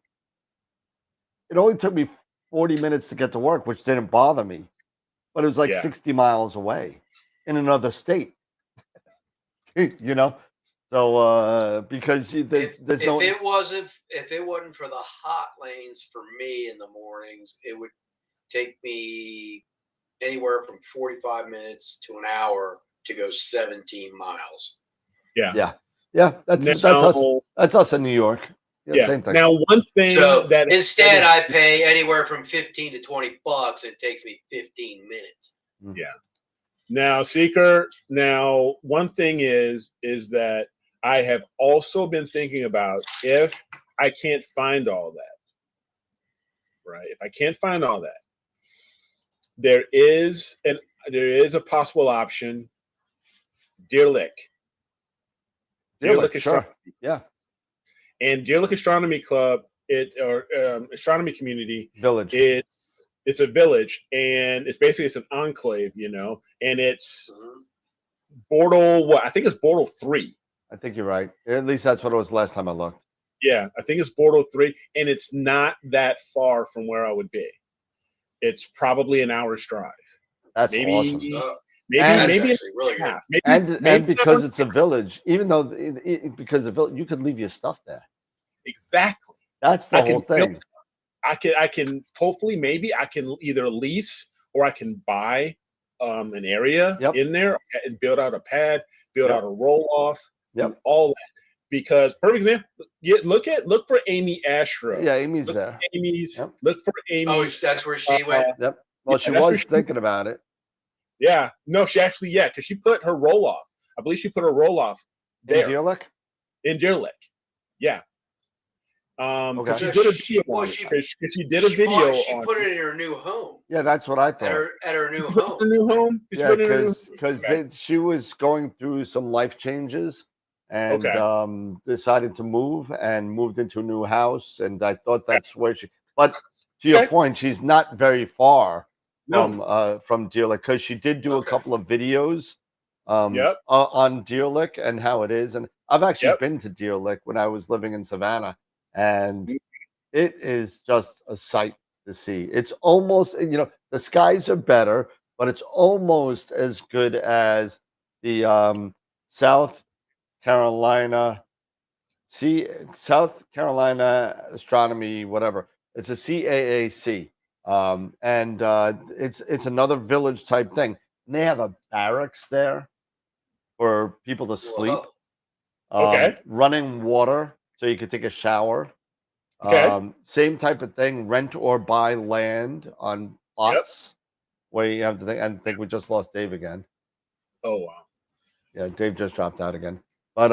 it only took me 40 minutes to get to work, which didn't bother me, but it was like Yeah. 60 miles away in another state. So because there's no. If it wasn't for the hot lanes for me in the mornings, it would take me anywhere from 45 minutes to an hour to go 17 miles. Yeah. That's us. That's us in New York. Yeah, same thing. Now, one thing So that instead, I pay anywhere from 15 to 20 bucks. It takes me 15 minutes. Yeah. Now, Seeker. Now, one thing is that I have also been thinking about if I can't find all that, right? If I can't find all that, there is a possible option. Deer Lick. Deer Lick, Astronomy. sure. Yeah. And Deer Lick Astronomy Club, astronomy community Village. It's a village, and it's an enclave, and it's Bortle. I think it's Bortle 3. I think you're right. At least that's what it was last time I looked. Yeah, I think it's Bortle 3, and it's not that far from where I would be. It's probably an hour's drive. That's maybe, awesome. Maybe actually really good. And because it's a village, even though because the village, you could leave your stuff there. Exactly. That's the whole thing. I can hopefully maybe I can either lease or I can buy an area in there and build out a pad, build out a roll off, all that. Because perfect example, look for Amy Astro. Yeah, Amy's there. Look for Amy. Oh, that's where she went. Yep. Well, she was thinking about it. Yeah. No, she actually, because she put her roll off. I believe she put her roll off there. In Deer Lick? In Deer Lick. Yeah. Okay. She did a video on it. She did a video She on put it in her new home. Yeah, that's what I thought. At her new home. Her new home? Yeah, because she was going through some life changes and decided to move and moved into a new house. And I thought that's where she. But to your point, she's not very far from Deer Lick, because she did do a couple of videos on Deer Lick and how it is. And I've actually been to Deer Lick when I was living in Savannah, and it is just a sight to see. It's almost, the skies are better, but it's almost as good as the South Carolina Astronomy, whatever. It's a CAAC. And it's another village type thing. And they have a barracks there for people to sleep. Running water so you could take a shower. Same type of thing. Rent or buy land on lots where you have to think. I think we just lost Dave again. Oh wow. Yeah, Dave just dropped out again. But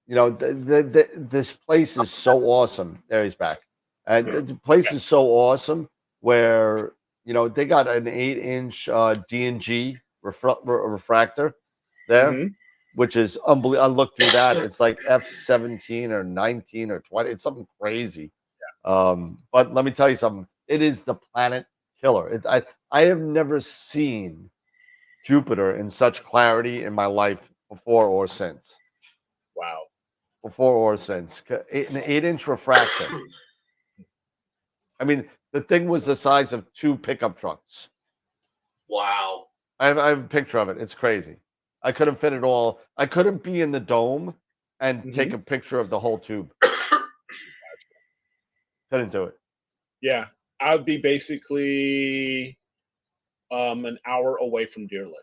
this place is so awesome. There he's back. And the place is so awesome where they got an 8-inch D&G refractor there, which is unbelievable. I looked through that; it's like F17 or 19 or 20. It's something crazy. But let me tell you something. It is the planet killer. I have never seen Jupiter in such clarity in my life before or since. Wow. Before or since. An 8-inch refractor. I mean, The thing was the size of 2 pickup trucks. Wow. I have a picture of it. It's crazy. I couldn't fit it all. I couldn't be in the dome and take a picture of the whole tube. Couldn't do it. Yeah, I would be basically an hour away from Deer Lake.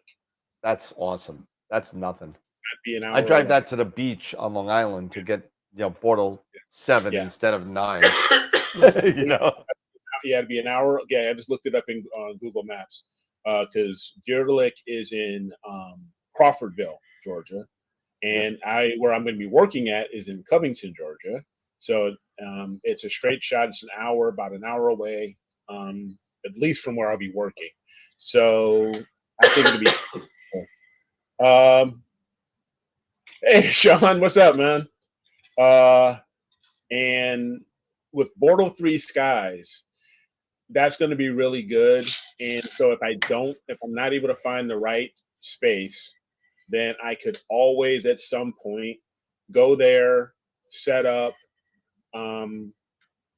That's awesome. That's nothing. I'd be an hour. I drive away. that to the beach on Long Island to get Portal 7 instead of 9. you know. Yeah, it'd be an hour. Yeah, I just looked it up in Google Maps because Deer Lake is in Crawfordville, Georgia, and where I'm going to be working at is in Covington, Georgia. So it's a straight shot. It's about an hour away, at least from where I'll be working. So I think it'll be cool. Hey, Sean, what's up, man? And with Portal 3 Skies, that's going to be really good. And so if I'm not able to find the right space, then I could always at some point go there, set up,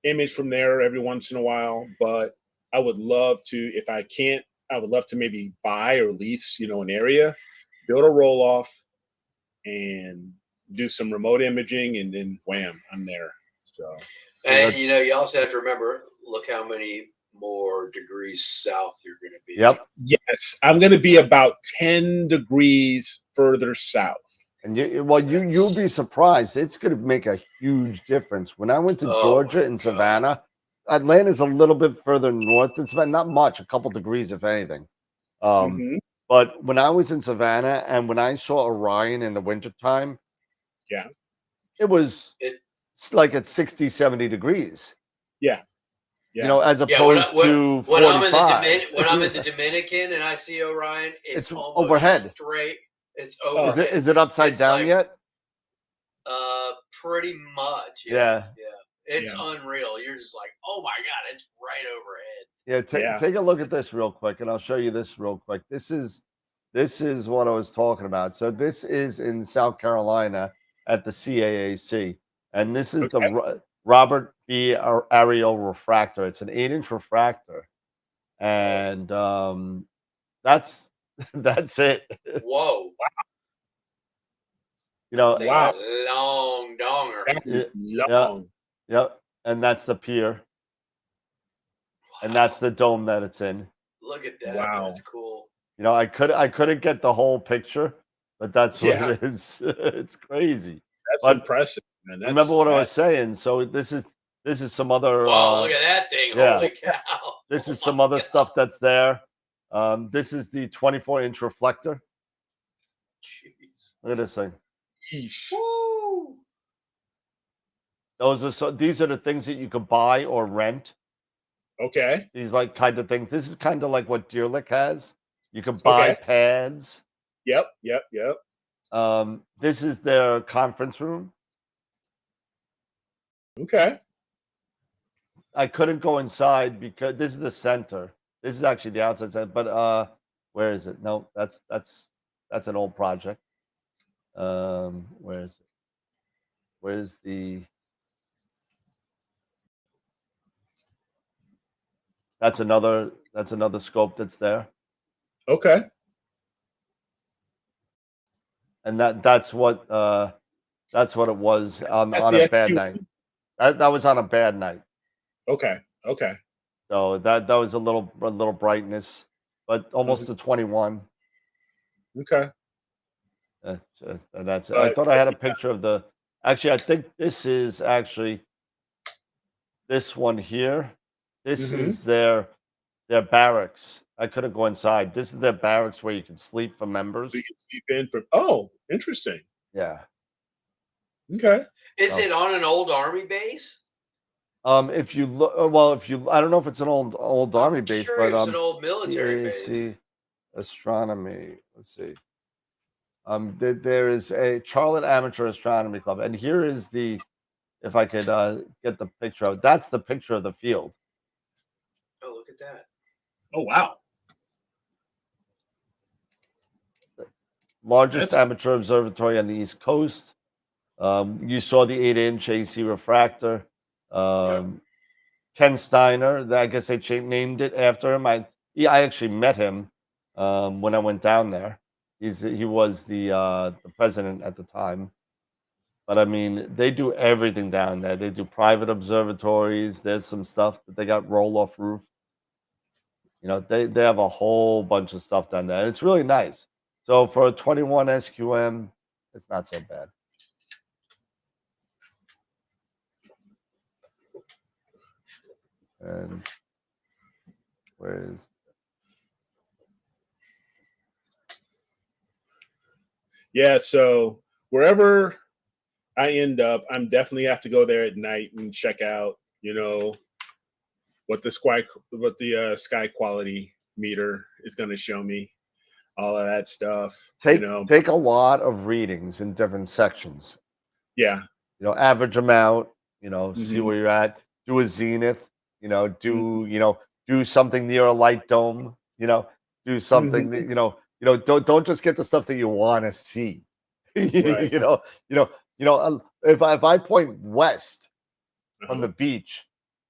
image from there every once in a while. But I would love to, if I can't, I would love to maybe buy or lease, an area, build a roll off, and do some remote imaging, and then wham, I'm there. So, and you also have to remember, look how many more degrees south you're going to be. Yep. Yes, I'm going to be about 10 degrees further south. And you'll be surprised. It's going to make a huge difference. When I went to Georgia and Savannah, Atlanta's a little bit further north than Savannah, not much, a couple degrees if anything. But when I was in Savannah and when I saw Orion in the wintertime, it's like at 60, 70 degrees. Yeah. As opposed to 45. When I'm in the Dominican and I see Orion, it's almost overhead. Straight. It's overhead. Is it upside down yet? Pretty much. Yeah. It's unreal. You're just like, oh my God, it's right overhead. Yeah, take a look at this real quick, and I'll show you this real quick. This is what I was talking about. So this is in South Carolina at the CAAC, and this is the Robert B. Ariel refractor. It's an 8-inch refractor, and that's it. Whoa! Wow, long donger. Long. Yep, and that's the pier. And that's the dome that it's in. Look at that. Wow. That's cool. I couldn't get the whole picture, but that's what it is. It's crazy. That's impressive, man. Remember what I was saying. So this is some other look at that thing. Holy cow. This is some other stuff that's there. This is the 24-inch reflector. Jeez. Look at this thing. Woo! These are the things that you could buy or rent. Okay. These kind of things. This is kind of like what Deer Lake has. You can buy pads. Yep. This is their conference room. Okay. I couldn't go inside because this is the center. This is actually the outside center. But where is it? No, that's an old project. Where is it? Where's the? That's another scope that's there. Okay. And that's what it was on a bad night. That was on a bad night. Okay. So that was a little brightness, but almost a 21. Okay. And that's it. I thought I had a picture of the. Actually, I think this is actually this one here. This is their barracks. I couldn't go inside. This is their barracks where you can sleep for members. You can sleep in for. Oh, interesting. Yeah. Okay. Is it on an old army base? If you look, I don't know if it's an old army base, but it's an old military base. Astronomy. Let's see. There is a Charlotte Amateur Astronomy Club, and here is the. If I could get the picture of that's the picture of the field. Oh, look at that! Oh, wow. Largest amateur observatory on the East Coast. You saw the 8-inch AC refractor. Ken Steiner. I guess they named it after him. I actually met him when I went down there. He was the president at the time. But I mean, they do everything down there. They do private observatories. There's some stuff that they got roll off roof. You know, they have a whole bunch of stuff down there. And it's really nice. So for a 21 SQM, it's not so bad. And where's so wherever I end up, I'm definitely have to go there at night and check out, you know, what the sky quality meter is going to show me, all of that stuff. Take a lot of readings in different sections. Yeah. You know, average them out, you know, see where you're at, do a zenith, you know, do something near a light dome, you know, do something that, you know, don't just get the stuff that you want to see. Right. If I point west from the beach,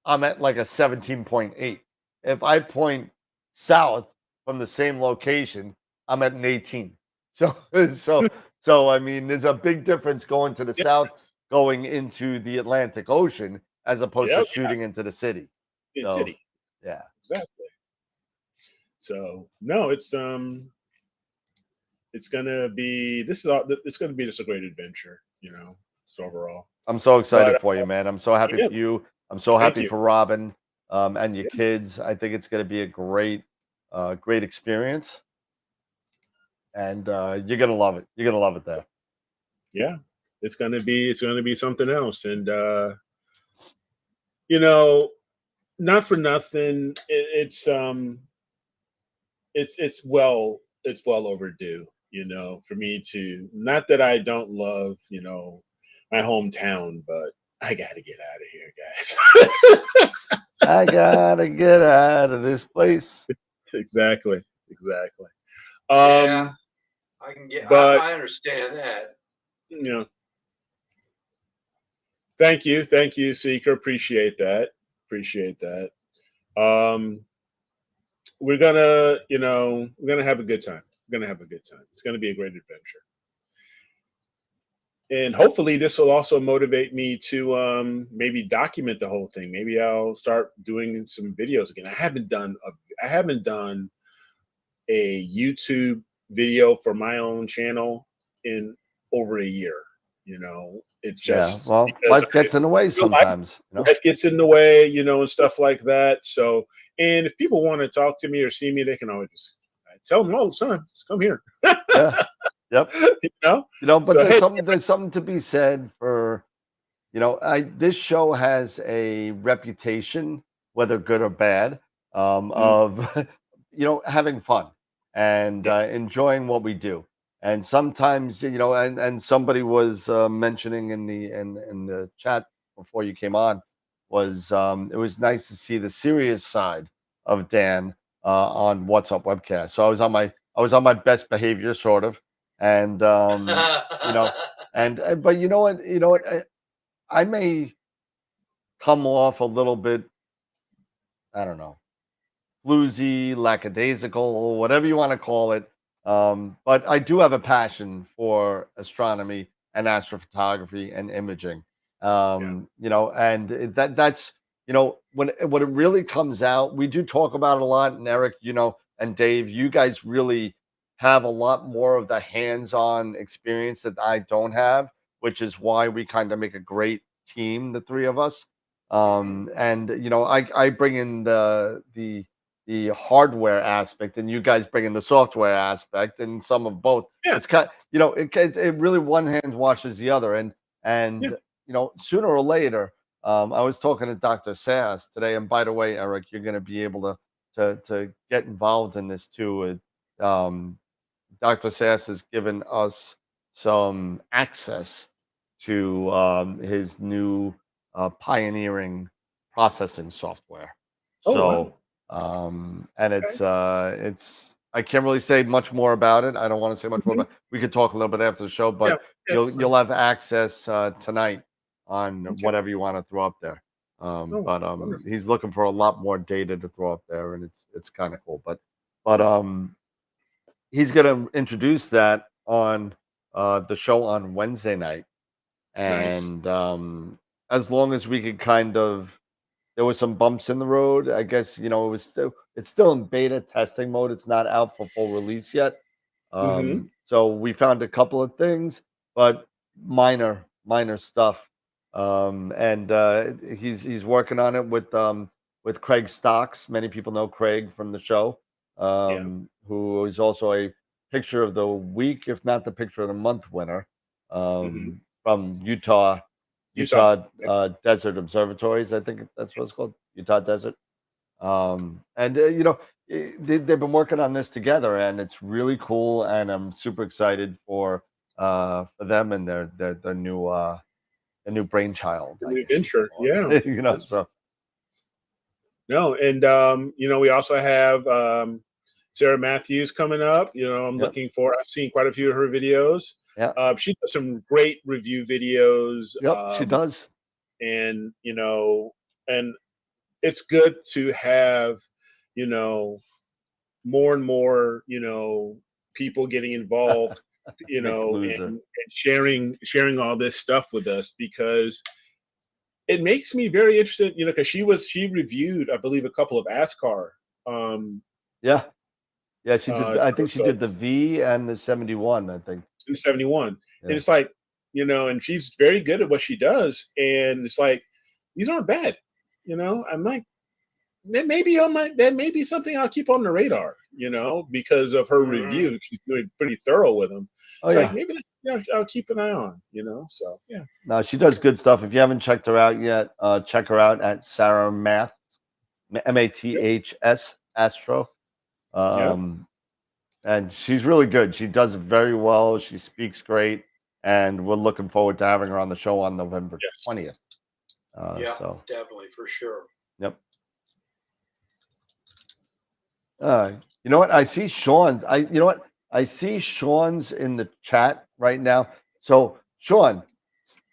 I'm at like a 17.8. If I point south from the same location, I'm at an 18. So I mean, there's a big difference going to the south, going into the Atlantic Ocean, as opposed to shooting into the city. City. Yeah. Exactly. So no, it's gonna be it's gonna be just a great adventure, you know. So overall, I'm so excited for you, man. I'm so happy for you. I'm so happy you. for Robin and your kids. I think it's going to be a great experience, and you're gonna love it. You're gonna love it there. Yeah, it's gonna be something else, and you know, not for nothing, it's well overdue. You know, for me to, not that I don't love, you know, my hometown, but I gotta get out of here, guys. I gotta get out of this place. Exactly. Yeah, I can get. But I understand that. you know, thank you, Seeker. Appreciate that. We're gonna have a good time. It's gonna be a great adventure. And hopefully this will also motivate me to maybe document the whole thing. Maybe I'll start doing some videos again. I haven't done a YouTube video for my own channel in over a year. You know, it's just life gets in the way sometimes. Life gets in the way, you know, and stuff like that. So, and if people want to talk to me or see me, they can always just tell them all the time, just come here. Yeah. Yep. But so, there's something to be said for, you know, this show has a reputation, whether good or bad, of you know, having fun and enjoying what we do. And sometimes, you know, and somebody was mentioning in the chat before you came on, was it was nice to see the serious side of Dan on What's Up Webcast. So I was on my best behavior, sort of. And you know, but you know what, I may come off a little bit, I don't know, floozy, lackadaisical, whatever you want to call it. But I do have a passion for astronomy and astrophotography and imaging. You know, and that's, you know, when it really comes out, we do talk about it a lot. And Eric, you know, and Dave, you guys really have a lot more of the hands-on experience that I don't have, which is why we kind of make a great team, the three of us. And you know, I bring in the hardware aspect, and you guys bring in the software aspect, and some of both. It's kind, you know, it really one hand washes the other, and you know, sooner or later, I was talking to Dr. Sass today, and by the way, Eric, you're going to be able to get involved in this too. Dr. Sass has given us some access to his new pioneering processing software. And it's I can't really say much more about it. I don't want to say much more about it. We could talk a little bit after the show, but you'll have access tonight on whatever you want to throw up there. Oh, But wonderful. he's looking for a lot more data to throw up there, and it's kind of cool. But he's going to introduce that on the show on Wednesday night, Nice. and as long as we could kind of, there was some bumps in the road. I guess it's still in beta testing mode. It's not out for full release yet. Mm-hmm. So we found a couple of things, but minor stuff. And he's working on it with Craig Stocks. Many people know Craig from the show, Yeah. who is also a picture of the week, if not the picture of the month winner, Mm-hmm. from Utah Utah. Desert Observatories. I think that's what it's called, Utah Desert. And they've been working on this together, and it's really cool. And I'm super excited for them and their new brainchild, The I new guess you could venture. call Yeah. it. That's, So no, and we also have Sarah Matthews coming up. I'm yep, looking for. I've seen quite a few of her videos. yeah, She does some great review videos, yep, she does. and and it's good to have more and more people getting involved, Big loser. and sharing all this stuff with us, because it makes me very interested, because she reviewed, I believe, a couple of ASCAR Yeah, yeah, she did. I think she did telescopes the V and the 71. I think. in 71. And Yeah. it's like, and she's very good at what she does. And it's like, these aren't bad. I'm like, that may be something I'll keep on the radar, because of her review. She's doing pretty thorough with them. Oh It's like, yeah. maybe I'll keep an eye on, so yeah. No, she does good stuff. If you haven't checked her out yet, check her out at Sarah Math, Maths Astro. Yeah. And she's really good. She does it very well. She speaks great, and we're looking forward to having her on the show on November Yes. 20th. Yeah, So definitely, for sure. yep. You know what? I see Sean's. I see Sean's in the chat right now. So Sean,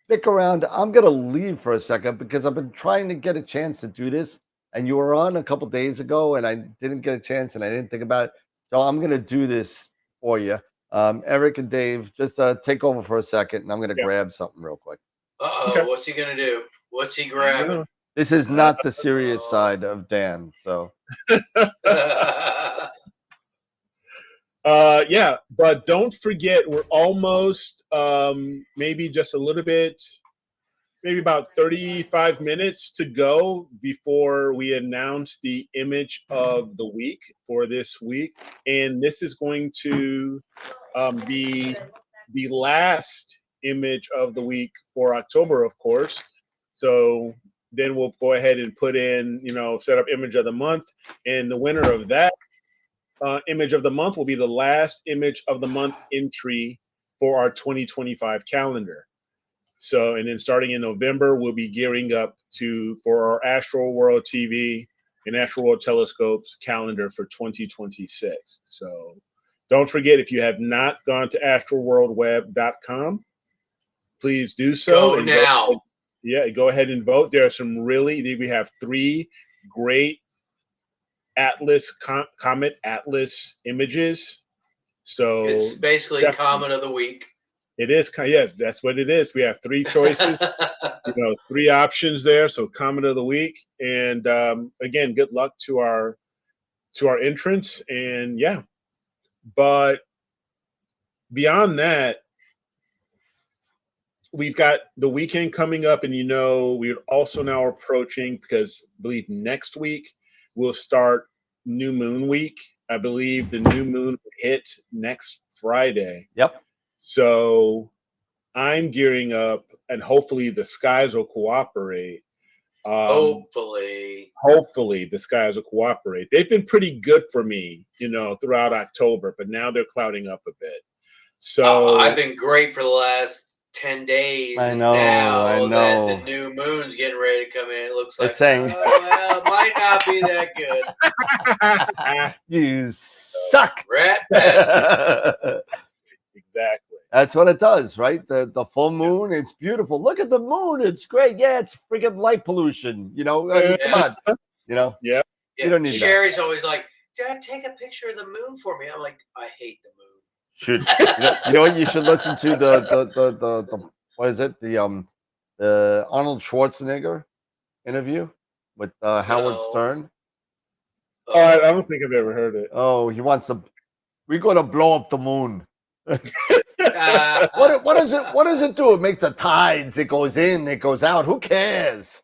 stick around. I'm gonna leave for a second because I've been trying to get a chance to do this, and you were on a couple days ago, and I didn't get a chance, and I didn't think about it. So I'm gonna do this for you. Eric and Dave, just take over for a second, and I'm gonna Yeah. grab something real quick. Uh-oh, Okay. what's he gonna do? What's he I grabbing? know. This is not the serious side of Dan. So Yeah, but don't forget, we're almost maybe just a little bit, maybe about 35 minutes to go before we announce the image of the week for this week. And this is going to be the last image of the week for October, of course. So then we'll go ahead and put in, set up image of the month. And the winner of that image of the month will be the last image of the month entry for our 2025 calendar. So, and then starting in November, we'll be gearing up for our AstroWorld TV and AstroWorld Telescopes calendar for 2026. So don't forget, if you have not gone to astroworldweb.com, please do so. Go now. Go ahead and vote. There are we have 3 great Comet Atlas images. So It's basically definitely. comment of the week. It is, yes, that's what it is. We have 3 choices, 3 options there. So comment of the week, and again, good luck to our entrants, and yeah. But beyond that, we've got the weekend coming up, and we're also now approaching, because I believe next week we'll start New Moon Week. I believe the new moon hits next Friday. yep. So I'm gearing up, and hopefully the skies will cooperate. Hopefully the skies will cooperate. They've been pretty good for me, throughout October, but now they're clouding up a bit. So I've been great for the last 10 days. I and know, now I that know. the new moon's getting ready to come in, it looks like, It's saying- well, it might not be that good. You suck. Rat bastard. Exactly. That's what it does, right? The full moon, it's beautiful. Look at the moon, it's great. Yeah, it's freaking light pollution. You know, I mean, come on. You know, Yeah. you don't need that. Sherry's always like, Dad, take a picture of the moon for me. I'm like, I hate the moon. Should you know what you should listen to the what is it the Arnold Schwarzenegger interview with Howard No. Stern. I don't think I've ever heard it. Oh, he wants to. We're going to blow up the moon. What does it? What does it do? It makes the tides. It goes in. It goes out. Who cares?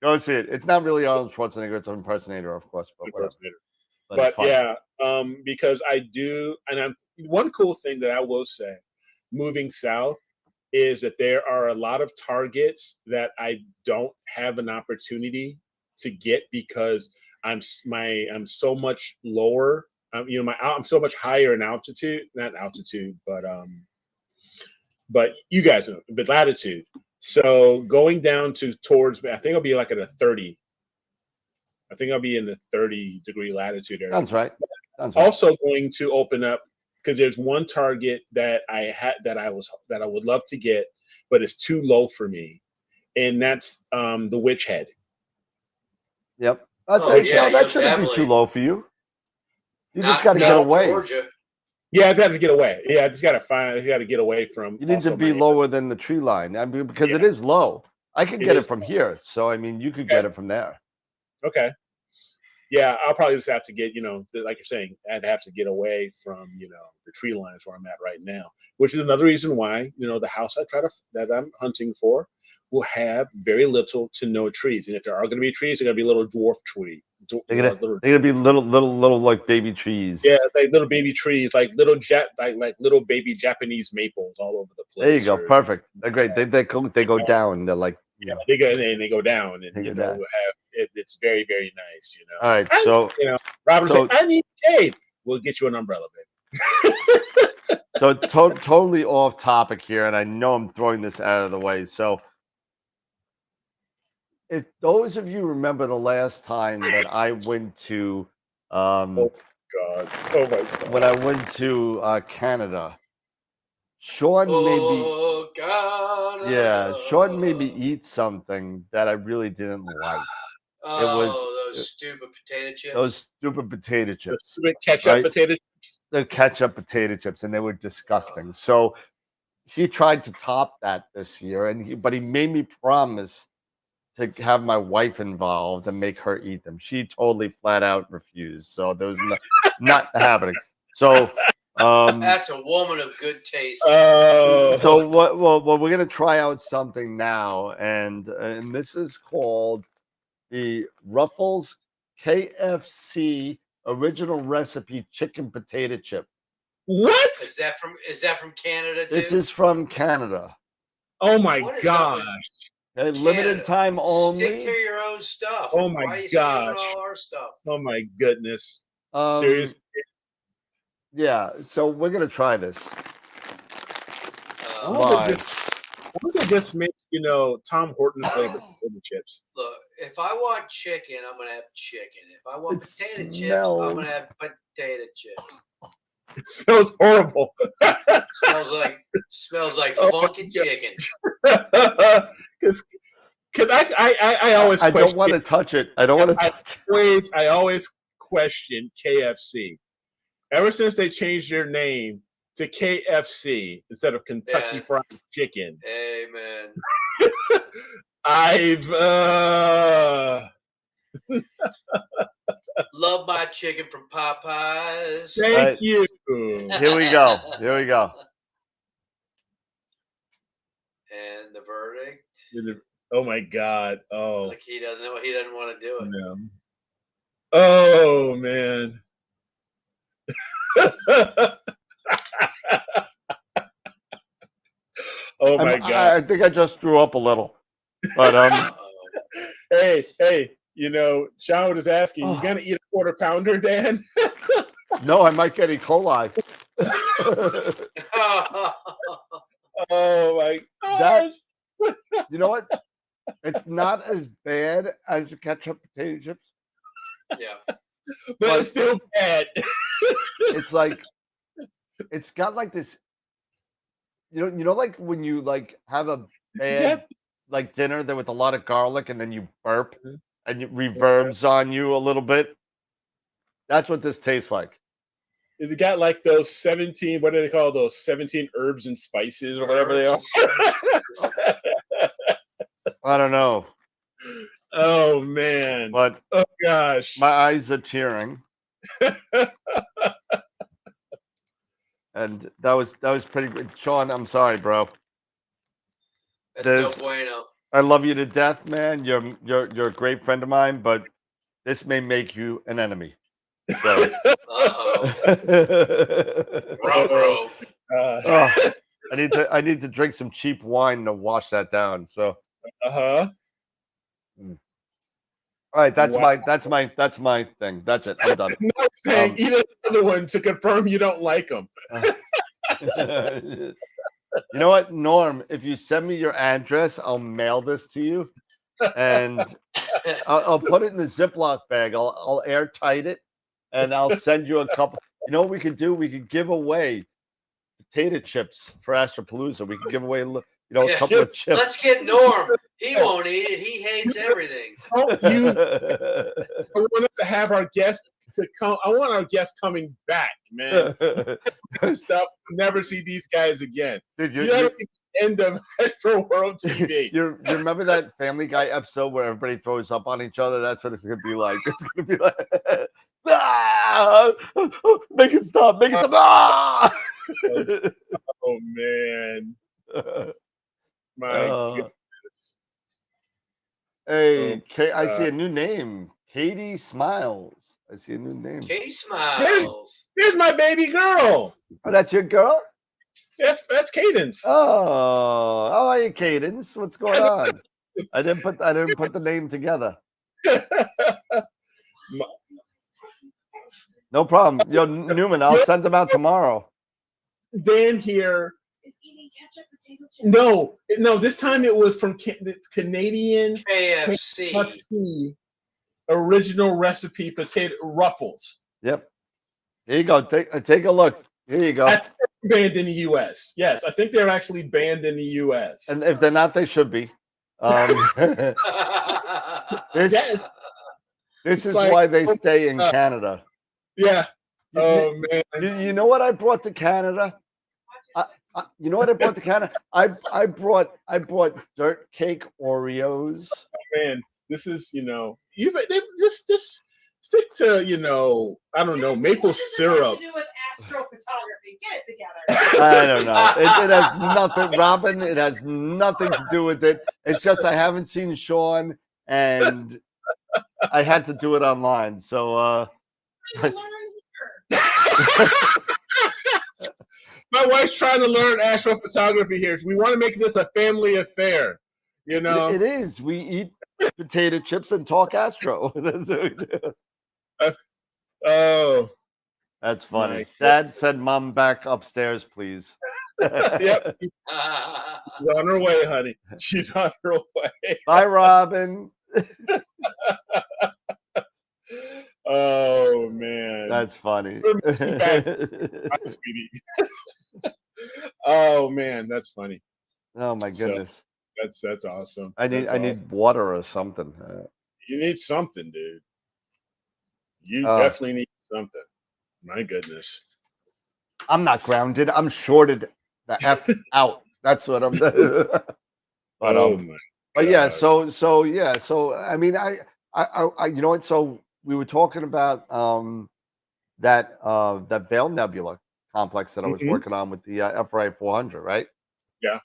Go see it. It's not really Arnold Schwarzenegger. It's an impersonator, of course. But whatever. But yeah, because I do, and one cool thing that I will say, moving south, is that there are a lot of targets that I don't have an opportunity to get because I'm so much lower. You know, I'm so much higher in altitude, not altitude, but you guys know, but latitude. So going down towards, I think I'll be like at a 30. I think I'll be in the 30-degree latitude area. Sounds right. Sounds right. Also going to open up because there's one target that I would love to get, but it's too low for me, and that's the Witch Head. Yep. That shouldn't be too low for you. You just got to get away. Georgia. Yeah, I've got to get away. Yeah, I just got to get away from. You need to be lower than the tree line. I mean, because it is low. I could get it from here. So, I mean, you could get it from there. Okay. Yeah, I'll probably just have to get, like you're saying, I'd have to get away from, the tree lines where I'm at right now, which is another reason why, the house that I'm hunting for will have very little to no trees. And if there are going to be trees, they're going to be little dwarf tree. They're gonna be little like baby trees. Yeah, like little baby trees, like little little baby Japanese maples all over the place. There you go, perfect. They're great. They go down. They're like they go down, and it's very, very nice. All right, so Robert said, "I need shade. We'll get you an umbrella, baby." So totally off topic here, and I know I'm throwing this out of the way. So, if those of you remember the last time that I went to, oh my God, when I went to Canada, Sean Sean made me eat something that I really didn't like. Those stupid potato chips. Those stupid potato chips. Stupid ketchup potato chips. The ketchup potato chips, and they were disgusting. So he tried to top that this year, but he made me promise to have my wife involved and make her eat them. She totally flat out refused. So there was not happening. So that's a woman of good taste. So what we're gonna try out something now, and this is called the Ruffles KFC original recipe chicken potato chip. What is that from Canada too? This is from Canada. Oh my gosh. Limited time only. Stick to your own stuff. Oh my gosh. All our stuff. Oh my goodness. Seriously. Yeah, so we're gonna try this. I wonder if this makes Tom Horton flavored potato chips. Look, if I want chicken, I'm gonna have chicken. If I want potato chips, I'm gonna have potato chips. It smells horrible. smells like funky chicken. Because I always I don't want to touch it. I don't want to touch it. I always question KFC. Ever since they changed their name to KFC instead of Kentucky Fried Chicken. Amen. I've love my chicken from Popeyes. Thank you. Here we go. And the verdict. Oh my God. Oh. Like he doesn't want to do it. No. Oh man. Oh my God. I think I just threw up a little. But hey, Sean was asking, you gonna eat a quarter pounder, Dan? No, I might get E. coli. Oh my gosh. You know what? It's not as bad as the ketchup potato chips. Yeah. But it's still bad. It's like it's got like this. Like when you like have a bad Yep. like dinner there with a lot of garlic, and then you burp, Mhm. and it reverbs on you a little bit. That's what this tastes like. It got like those 17, what do they call those 17 herbs and spices or whatever they are? I don't know, Oh man. but Oh gosh. my eyes are tearing, and that was pretty good. Sean, I'm sorry, bro. That's no There's- bueno. I love you to death, man. You're a great friend of mine, but this may make you an enemy. So. Uh-oh. Oh, Uh I need to drink some cheap wine to wash that down. So, huh. all right, that's Wow. my thing. That's it. I'm done. No saying Um, eat another one to confirm you don't like them. You know what, Norm? If you send me your address, I'll mail this to you, and I'll put it in the Ziploc bag. I'll airtight it, and I'll send you a couple. You know what we could do? We could give away potato chips for Astropalooza. We could give away, a Yeah, couple of chips. Let's get Norm. He won't eat it. He hates everything. Don't you I want us to have our guests to come. I want our guests coming back, man. Stuff. Never see these guys again. Dude, You know the end of AstroWorld TV. you remember that Family Guy episode where everybody throws up on each other? That's what it's gonna be like. It's gonna be like, ah! Make it stop, make it stop. Ah! Oh man, my goodness. Hey, Oh, I see a new name. Katie Smiles. I see a new name. Katie smiles. Here's my baby girl. Oh, that's your girl? That's Cadence. Oh, how are you, Cadence? What's going on? I didn't put the name together. No problem. Yo, Newman, I'll send them out tomorrow. Dan here. No, this time it was from Canadian KFC. original recipe potato ruffles. Yep. Here you go. Take a look. Here you go. That's banned in the U.S. Yes, I think they're actually banned in the U.S. And if they're not, they should be. Yes. This is like- why they stay in Canada. Yeah. You- Oh man. You know what I brought to Canada? You know what I brought to Canada? I brought dirt cake Oreos. Man, this is they just stick to I don't know, maple syrup. To do with astrophotography. Get it together. I don't know. It has nothing, Robin. It has nothing to do with it. It's just I haven't seen Sean, and I had to do it online. So My wife's trying to learn astrophotography here. We want to make this a family affair. it is. We eat potato chips and talk astro. That's what we do. Oh, That's funny. Nice. Dad said, "Mom, back upstairs, please." yep. She's on her way, honey. She's on her way. Bye, Robin. Oh man, That's funny. Hi, sweetie. Oh man, that's funny. Oh my So, goodness. That's awesome. I need That's awesome. need water or something. You need something, dude. You Oh. definitely need something. My goodness. I'm not grounded. I'm shorted the F out. That's what I'm but Oh my. but yeah, gosh. so I mean I you know what, so we were talking about that Veil Nebula complex that I was Mhm. working on with the FRA 400, right? Yeah.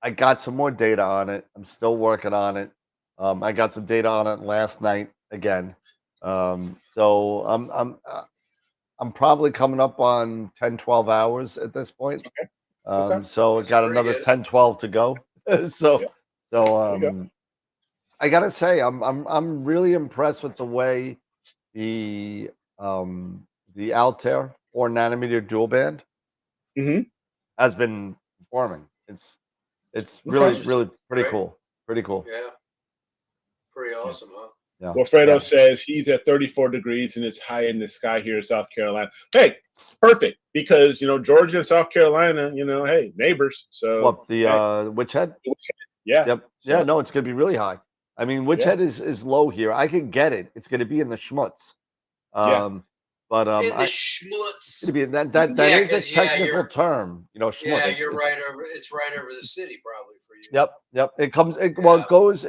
I got some more data on it. I'm still working on it. I got some data on it last night again. So I'm probably coming up on 10, 12 hours at this point. Okay. So I That's got pretty another good. 10, 12 to go. so Yeah. so There you I gotta say I'm really impressed with the way the Altair 4-nanometer dual band Mhm. has been performing. It's Okay. really pretty Great. cool. Pretty cool. Yeah. Pretty awesome, huh? Yeah. Wilfredo Yeah. says he's at 34 degrees and it's high in the sky here in South Carolina. Hey, perfect, because Georgia and South Carolina, hey, neighbors. So What the witch head? yeah. Yep. So, Yeah. No, it's gonna be really high. I mean, witch Yeah. head is low here. I can get it. It's gonna be in the schmutz. Yeah. But In the it's schmutz. gonna be that Yeah, is a 'cause, yeah, technical you're- term. Schmutz. Yeah, you're It's- right over. It's right over the city, probably for you. Yep. Yep. It comes. Yeah.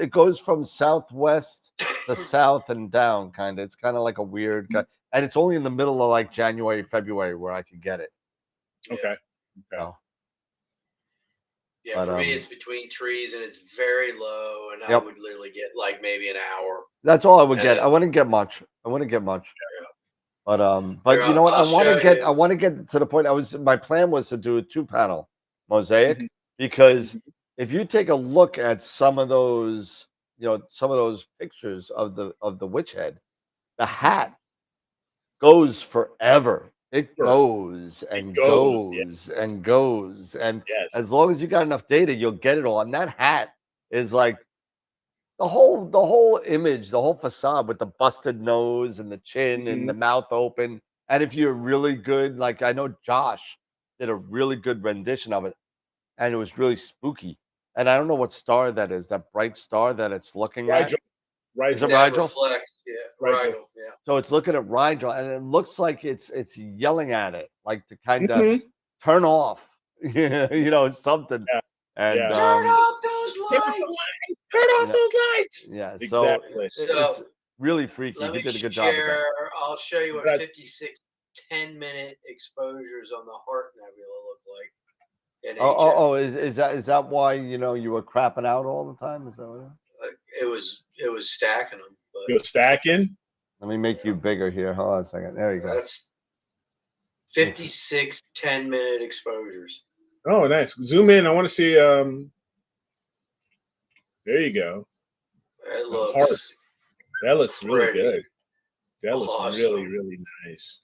It goes from southwest to south and down. Kind of. It's kind of like a weird. And it's only in the middle of like January, February where I can get it. Okay. So, Yeah, but, for me, it's between trees and it's very low, and I Yep. would literally get like maybe an hour. that's all I would And get. then- I wouldn't get much. Yeah. But Here, you know what? I'll I want to show get. you. I want to get to the point. My plan was to do a 2-panel mosaic Mhm. because if you take a look at some of those, some of those pictures of the witch head, the hat goes forever. It Sure. goes and goes, goes and goes, and Yes. as long as you got enough data, you'll get it all. And that hat is like the whole image, the whole facade with the busted nose and the chin and the mouth open. And if you're really good, like I know Josh did a really good rendition of it, and it was really spooky. And I don't know what star that is, that bright star that it's looking at. Is it That Rigel? reflects, yeah, Rigel. Rigel, yeah. So it's looking at Rigel, and it looks like it's yelling at it, like to kind of Mhm. turn off, something. Yeah. And Yeah. Turn off those lights. Turn off Yeah. those lights. yeah, Exactly. so So, it's really freaky. Let He me did a good job of that. share. I'll show you what Right. 56 10-minute exposures on the Heart Nebula look like. In Oh, is that why you were crapping out all the time? Is that what It was stacking them, but You're stacking. Let me make you bigger here. Hold on a second. There you go. that's 56 10-minute exposures. Oh, nice. Zoom in. I want to see. There you go. It The heart. looks That looks really pretty good. That looks awesome. really, really nice.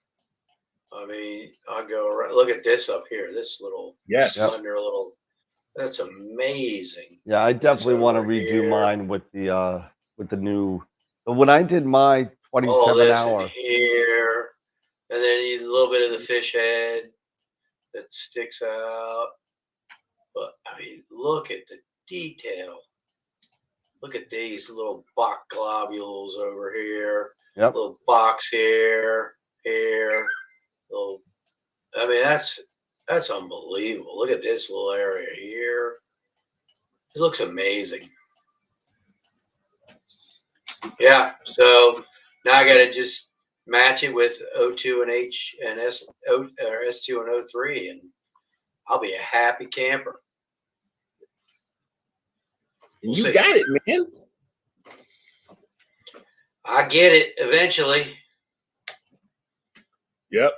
I mean, I'll go around. Look at this up here. This little Yes. slender little. That's amazing. Yeah, I definitely want to over redo here. mine with the new. But when I did my All 27 this hour, in here, and then a little bit of the fish head that sticks out. But I mean, look at the detail. Look at these little Bach globules over here. Yep. Little box here. Little. I mean, that's unbelievable. Look at this little area here. It looks amazing. Yeah. So now I got to just match it with O2 and H and S2 and O3, and I'll be a happy camper. You see. got it, man. I get it eventually. Yep.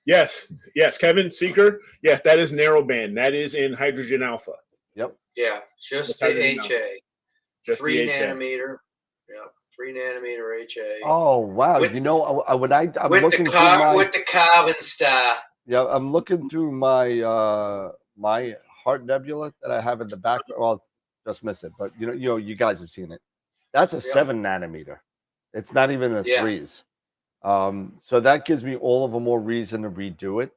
Yes. Kevin Seeker. Yes, that is narrowband. That is in hydrogen alpha. Yeah, just What's the happening now? HA. Just 3 the HA. nanometer. Yeah, 3 nanometer HA. oh wow, With- I'm looking through with the carbon star. I'm looking through my my Heart Nebula that I have in the background. Well, just miss it, but you guys have seen it. That's a 7 nanometer. It's not even a Yeah. 3s. So that gives me all of a more reason to redo it.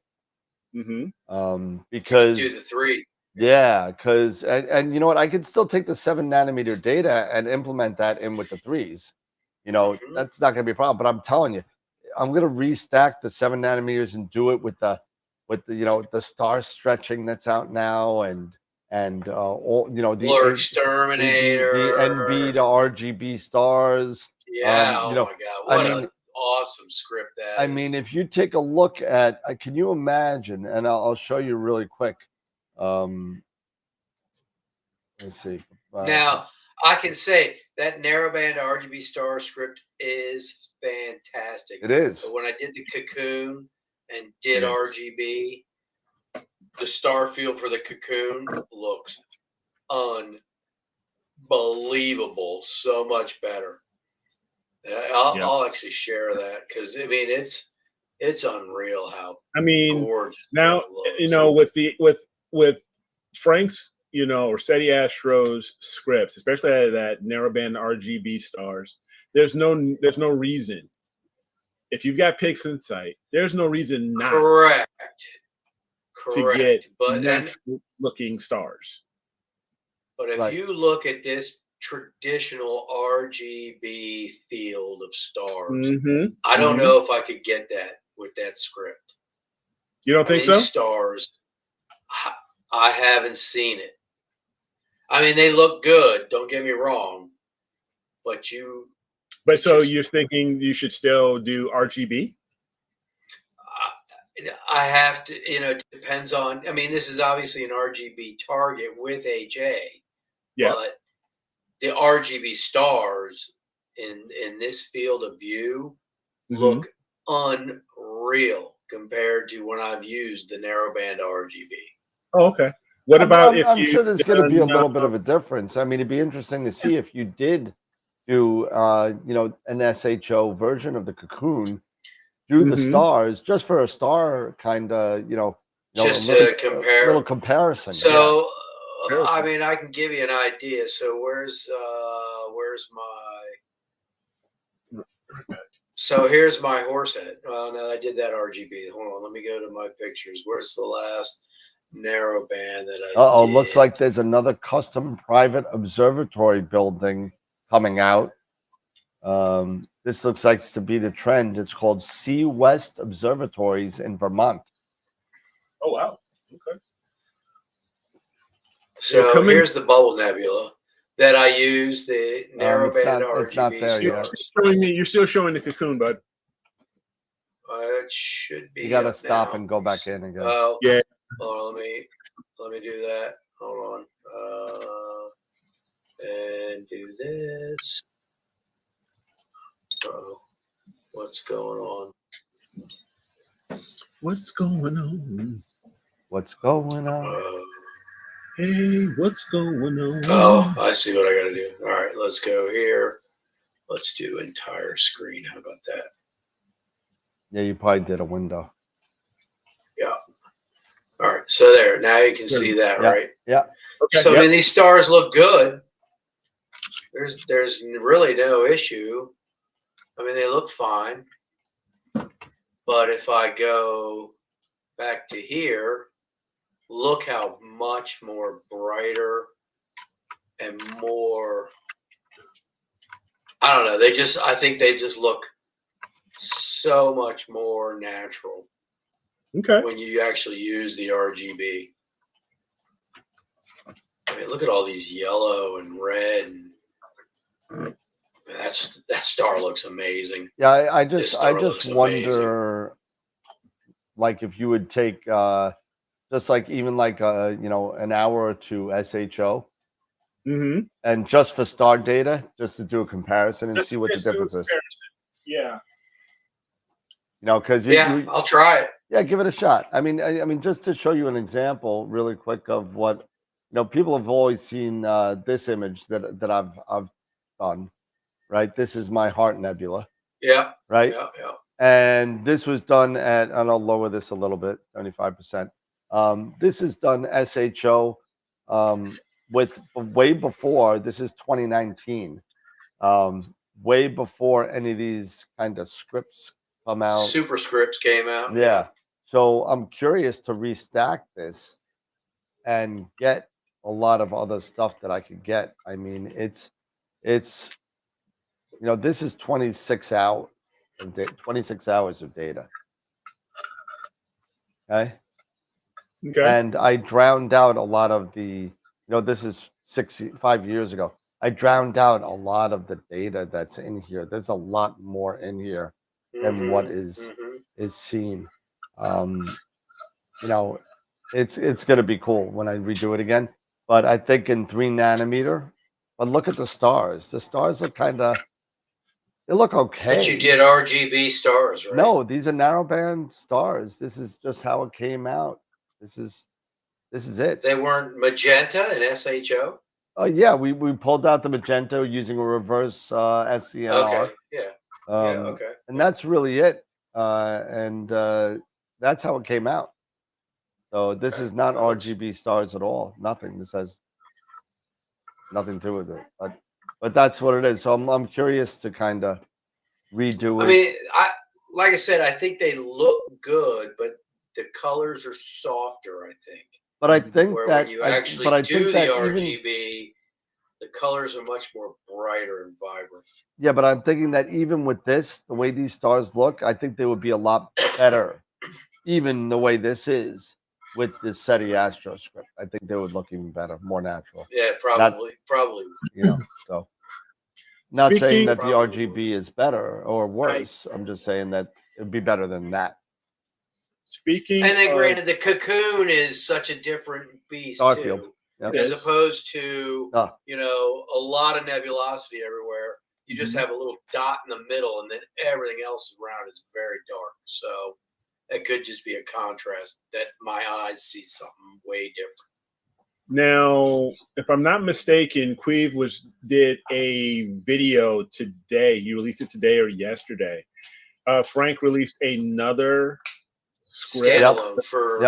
Mm-hmm. Because Do the 3. yeah, because and you know what, I could still take the 7 nanometer data and implement that in with the 3s. Mhm. That's not going to be a problem. But I'm telling you, I'm going to restack the 7 nanometers and do it with the the star stretching that's out now and all the Blur Exterminator. the NB to RGB stars. Yeah. Oh my God! What I mean, an awesome script that I is. mean, if you take a look at, can you imagine? And I'll show you really quick. Let's see. Now I can say that narrowband RGB star script is fantastic. It is. But when I did the Cocoon and did Yes. RGB, the star field for the Cocoon looks unbelievable. So much better. I'll actually share that because I mean it's unreal how I mean, gorgeous. now that looks. with Frank's you know, or SETI Astro's scripts, especially that narrowband RGB stars, there's no reason. If you've got PixInsight, there's no reason not Correct. to get But natural looking stars. But if Right. you look at this traditional RGB field of stars, I don't know if I could get that with that script. You don't think so? These stars, I haven't seen it. I mean, they look good. Don't get me wrong, but so you're thinking you should still do RGB? I have to. You know, it depends on. I mean, this is obviously an RGB target with HA. Yeah. But the RGB stars in this field of view look unreal compared to when I've used the narrowband RGB. Oh, okay. What about if I'm you? sure there's going to be a little bit of a difference. I mean, it'd be interesting to see if you did do, you know, an SHO version of the cocoon, do the stars just for a star kind of, you know, Just a little, to compare. a little comparison. So, yeah. I mean, I can give you an idea. So where's my? So here's my horse head. Well, no, I did that RGB. Hold on, let me go to my pictures. Where's the last narrowband that I did? Looks like there's another custom private observatory building coming out. This looks like to be the trend. It's called Sea West Observatories in Vermont. Oh, wow. Okay. So here's the Bubble Nebula that I use, the narrowband RGB. It's not there yet. You're still showing the cocoon, bud. It should be. You got to stop now. and go back in again. Oh, yeah. Hold on, let me do that. Hold on. And do this. What's going on? What's going on? What's going on? Hey, what's going on? Oh, I see what I got to do. All right, let's go here. Let's do entire screen. How about that? Yeah, you probably did a window. Yeah. All right. So there. Now you can see that, right? Yeah. Okay. So I mean, these stars look good. There's really no issue. I mean, they look fine. But if I go back to here, look how much more brighter and more, I don't know. I think they just look so much more natural. Okay. When you actually use the RGB. I mean, look at all these yellow and red. And that star looks amazing. Yeah, I just wonder, amazing. like if you would take just like even like you know, an hour or two SHO, and just for star data, just to do a comparison and see what the difference is. Yeah. You know, because I'll try it. Yeah, give it a shot. I mean, just to show you an example, really quick, of what, you know, people have always seen this image that I've done, right? This is my Heart Nebula. Yeah. Right. Yeah. And this was done at, and I'll lower this a little bit, 75%. This is done SHO with way before. This is 2019, way before any of these kind of scripts come out. Superscripts came out. Yeah. So I'm curious to restack this and get a lot of other stuff that I could get. I mean, it's you know, this is 26 hours of data. Okay. And I drowned out a lot of the, you know, this is 5 years ago. I drowned out a lot of the data that's in here. There's a lot more in here than what is seen. You know, it's going to be cool when I redo it again. But I think in 3 nanometer. But look at the stars. The stars look they look okay. But you did RGB stars, right? No, these are narrowband stars. This is just how it came out. This is it. They weren't magenta and SHO. Oh yeah, we pulled out the magenta using a reverse SCNR. Okay. Yeah. Okay. And that's really it. And that's how it came out. So this is not RGB stars at all. Nothing. This has nothing to do with it. But that's what it is. So I'm curious to kind of redo it. I mean, like I said, I think they look good, but the colors are softer, I think. But I think Where that when you I actually think do the that RGB, the colors are much more brighter and vibrant. yeah, but I'm thinking that even with this, the way these stars look, I think they would be a lot better, even the way this is with the SETI Astro script. I think they would look even better, more natural. Yeah, probably. You know, so not saying Speaking- that the Probably. RGB is better or worse. I'm just saying that it'd be better than that. Speaking And then, of, granted, the cocoon is such a different beast Starfield. too, Yep. as Yes. opposed to Ah. you know, a lot of nebulosity everywhere. You just have a little dot in the middle, and then everything else around is very dark. So it could just be a contrast that my eyes see something way different. now, if I'm not mistaken, Queeve did a video today. You released it today or yesterday. Frank released another script. Standalone for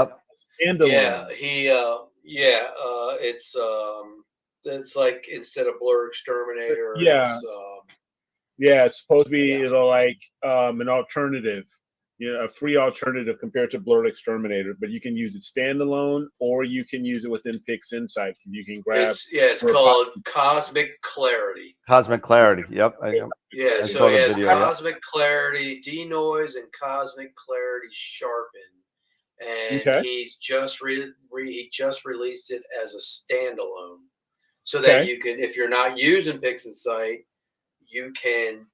Standalone. it's like instead of Blur Exterminator, Yeah. It's supposed to be like an alternative, a free alternative compared to Blurred Exterminator. But you can use it standalone, or you can use it within PixInsight. You can grab. It's called Cosmic Clarity. Cosmic Clarity. Yep. Yeah, I so saw the it has video, yeah. Cosmic Clarity, Denoise, and Cosmic Clarity Sharpen. And Okay. he's just he just released it as a standalone, so that you can, if you're not using PixInsight, you can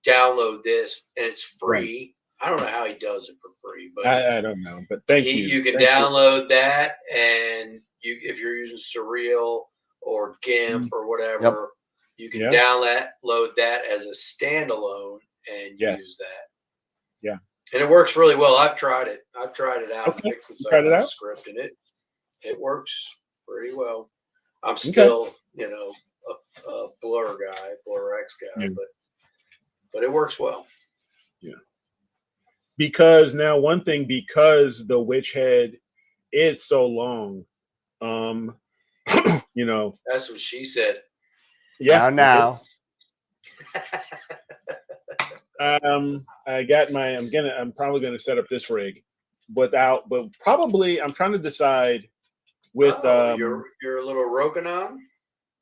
download this, and it's free. Right. I don't know how he does it for free, but I don't know. But thank you. You can download that, and if you're using Surreal or GIMP or whatever, you can download that as a standalone and use that. Yeah. And it works really well. I've tried it. I've tried it out. Okay. PixInsight script, and it works pretty well. I'm still, a Blur guy, Blur X guy, but it works well. Yeah. Because now one thing, because the witch head is so long, That's what she said. Yeah. Now. I'm probably gonna set up this rig but probably I'm trying to decide with you're a little Rokinon.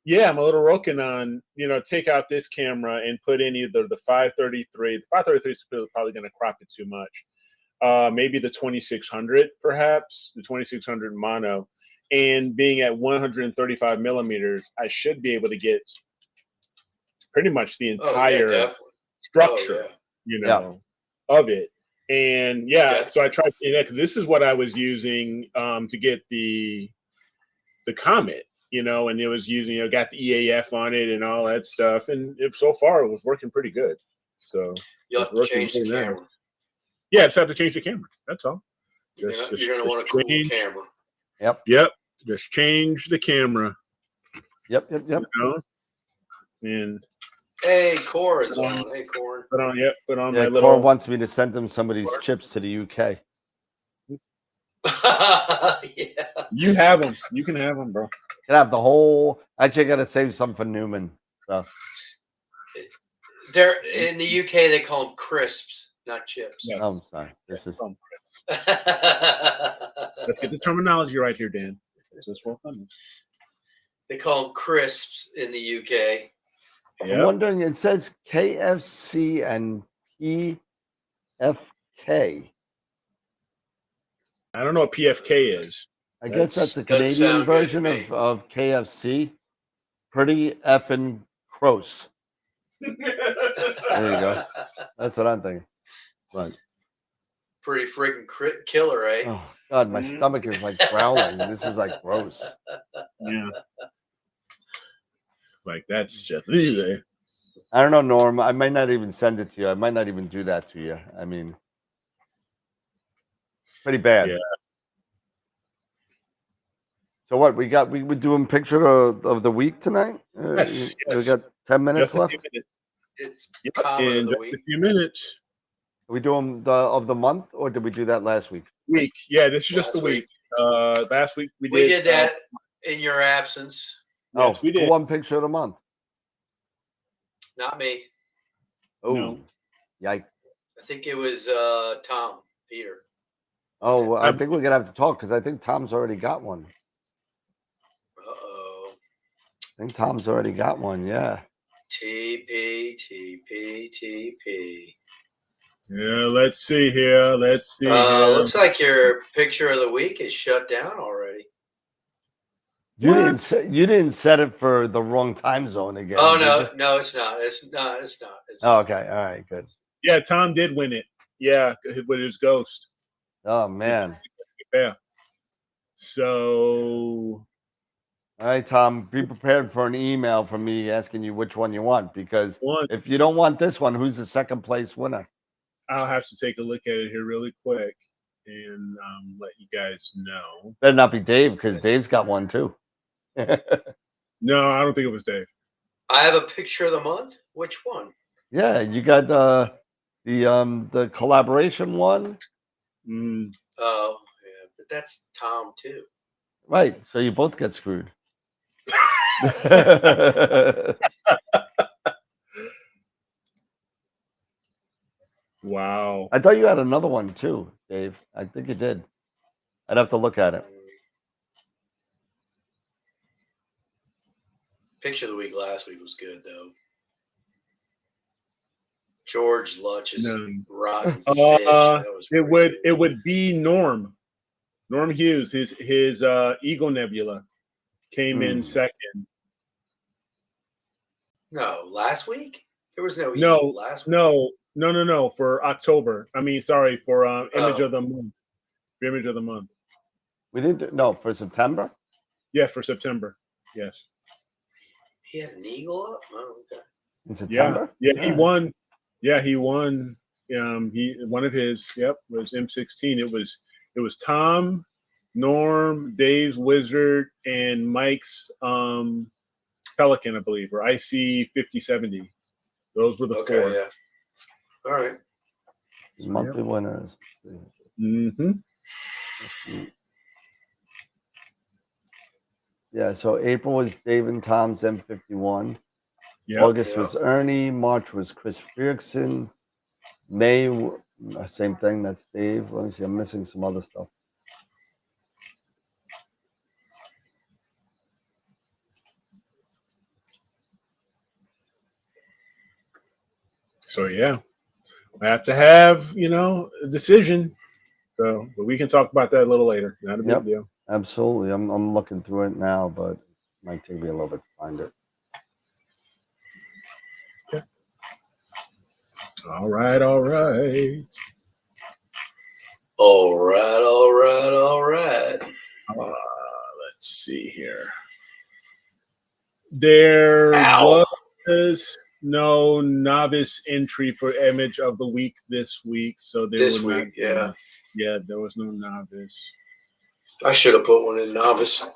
Yeah, I'm a little Rokinon, take out this camera and put in either the 533. The 533 is probably gonna crop it too much. Maybe the 2600, perhaps the 2600 mono, and being at 135 millimeters, I should be able to get pretty much the entire structure, of it. And so I tried, because this is what I was using to get the Comet, and it was using, got the EAF on it and all that stuff. And so far it was working pretty good. So you'll have to change the camera. Yeah, I just have to change the camera. That's all. You're going to want a cool camera. Yep. Just change the camera. Yep. And hey, Corin's on. Hey, Corin. Put on my little. Corin wants me to send him some of these chips to the UK. You have them. You can have them, bro. Can have the whole. Actually, I got to save some for Newman. So. They're in the UK. They call them crisps, not chips. Yes. Oh, I'm sorry. This is. Let's get the terminology right here, Dan. They call them crisps in the UK. I'm wondering. It says KFC and PFK. I don't know what PFK is. I guess that's the Canadian version of KFC. Pretty effing gross. There you go. That's what I'm thinking. Right. Pretty freaking killer, eh? Oh God, my stomach is like growling. This is like gross. Yeah. Like that's just easy. I don't know, Norm. I might not even send it to you. I might not even do that to you. I mean, pretty bad. Yeah. So what we got? We doing picture of the week tonight. Yes. We got 10 minutes left. It's in just a few minutes. Are we doing of the month, or did we do that last week? Week. Yeah, this is just the week. Last week we We did that in your absence. Yes, we did. One picture of the month. Not me. Oh, No. yikes. I think it was Tom Peter. Oh, well, I think we're gonna have to talk because I think Tom's already got one. Uh-oh. I think Tom's already got one. Yeah. TP. Yeah, let's see here. Looks like your picture of the week is shut down already. You didn't set it for the wrong time zone again. Oh did you? no, it's not. It's not. Oh, okay. All right. Good. Yeah, Tom did win it. Yeah, with his ghost. Oh man. Yeah. So. All right, Tom. Be prepared for an email from me asking you which one you want, because if you don't want this one, who's the second place winner? I'll have to take a look at it here really quick and let you guys know. Better not be Dave, because Dave's got one too. No, I don't think it was Dave. I have a picture of the month. Which one? Yeah, you got the collaboration one. Oh, yeah, but that's Tom too. Right. So you both get screwed. Wow. I thought you had another one too, Dave. I think you did. I'd have to look at it. Picture of the week last week was good though. George Lutch's rotten fish. That was it would be Norm Hughes. His Eagle Nebula came in second. No, last week there was no Eagle last week. No. For October. I mean, sorry, for Image of the Month. The Image of the Month. We didn't for September. Yeah, for September. Yes. He had an eagle up. Oh, okay. In September. Yeah, he won. Yeah, he won. One of his was M16. It was Tom, Norm, Dave's Wizard, and Mike's Pelican, I believe, or IC5070. Those were the four. Yeah. All right. Monthly winners. Mm-hmm. Yeah, so April was Dave and Tom's M51. Yep. August was Ernie. March was Chris Frickson. May, same thing. That's Dave. Let me see. I'm missing some other stuff. So yeah, we have to have a decision. So, but we can talk about that a little later. Not a big deal. Absolutely. I'm looking through it now, but it might take me a little bit to find it. Okay. All right. Let's see here. There was no novice entry for Image of the Week this week, so there was there was no novice. I should have put one in novice.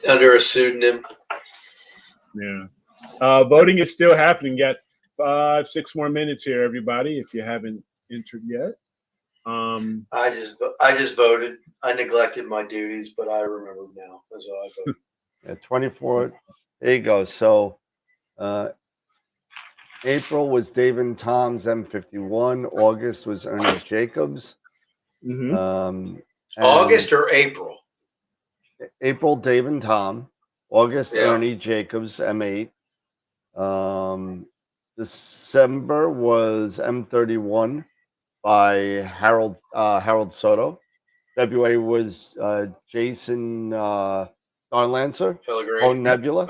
Under a pseudonym. Yeah. Voting is still happening. You got 5-6 more minutes here, everybody, if you haven't entered yet. I just voted. I neglected my duties, but I remember now. That's why I voted. Yeah, 24. There you go. So April was Dave and Tom's M51. August was Ernie Jacobs. Mm-hmm. August or April? April, Dave and Tom. August, Ernie Jacobs, M8. December was M31 by Harold Soto. February was Jason Darlancer, Bone Nebula.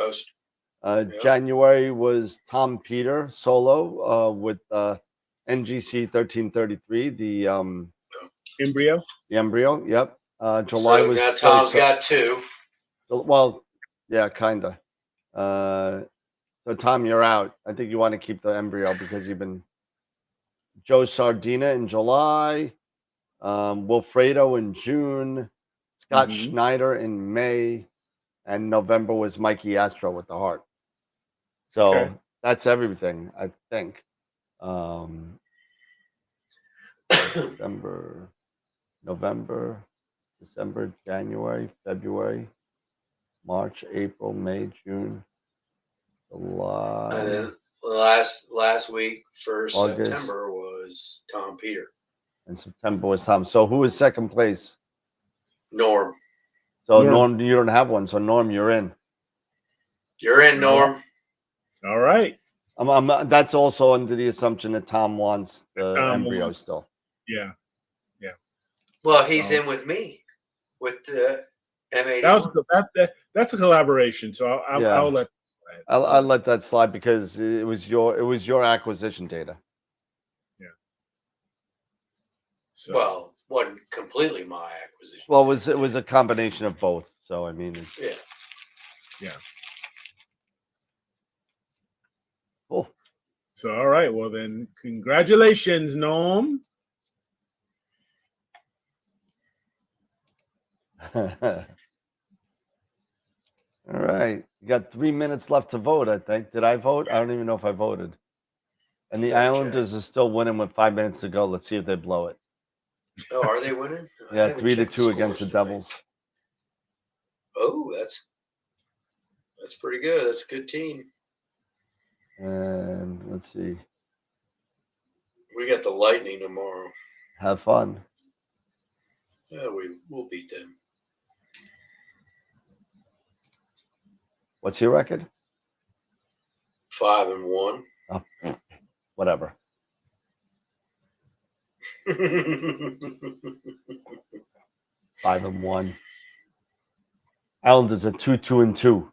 January was Tom Peter solo with NGC 1333, the embryo. The embryo, yep. July was now Tom's got two. Well, yeah, kinda. So Tom, you're out. I think you want to keep the embryo because you've been Joe Sardina in July, Wilfredo in June, Scott Schneider in May, and November was Mikey Astro with the heart. So that's everything, I think. December, November, December, January, February, March, April, May, June, July. And then last week for August. September was Tom Peter. And September was Tom. So who was second place? Norm. So Norm, you don't have one. So Norm, you're in. You're in, Norm. All right. That's also under the assumption that Tom wants the embryo wants. still. Yeah. Well, he's in with me with M81. That's a collaboration. So I'll let. I'll let that slide because it was your acquisition data. Yeah. So. Well, wasn't completely my acquisition. Well, it was a combination of both. So I mean, Yeah. Cool. So all right. Well then, congratulations, Norm. All right. You got 3 minutes left to vote, I think. Did I vote? I don't even know if I voted. And the Islanders are still winning with 5 minutes to go. Let's see if they blow it. Oh, are they winning? Yeah, 3-2 against the Devils. Oh, that's pretty good. That's a good team. And let's see. We got the Lightning tomorrow. Have fun. Yeah, we'll beat them. What's your record? 5-1. Oh, whatever. 5-1. Islanders are 2-2-2.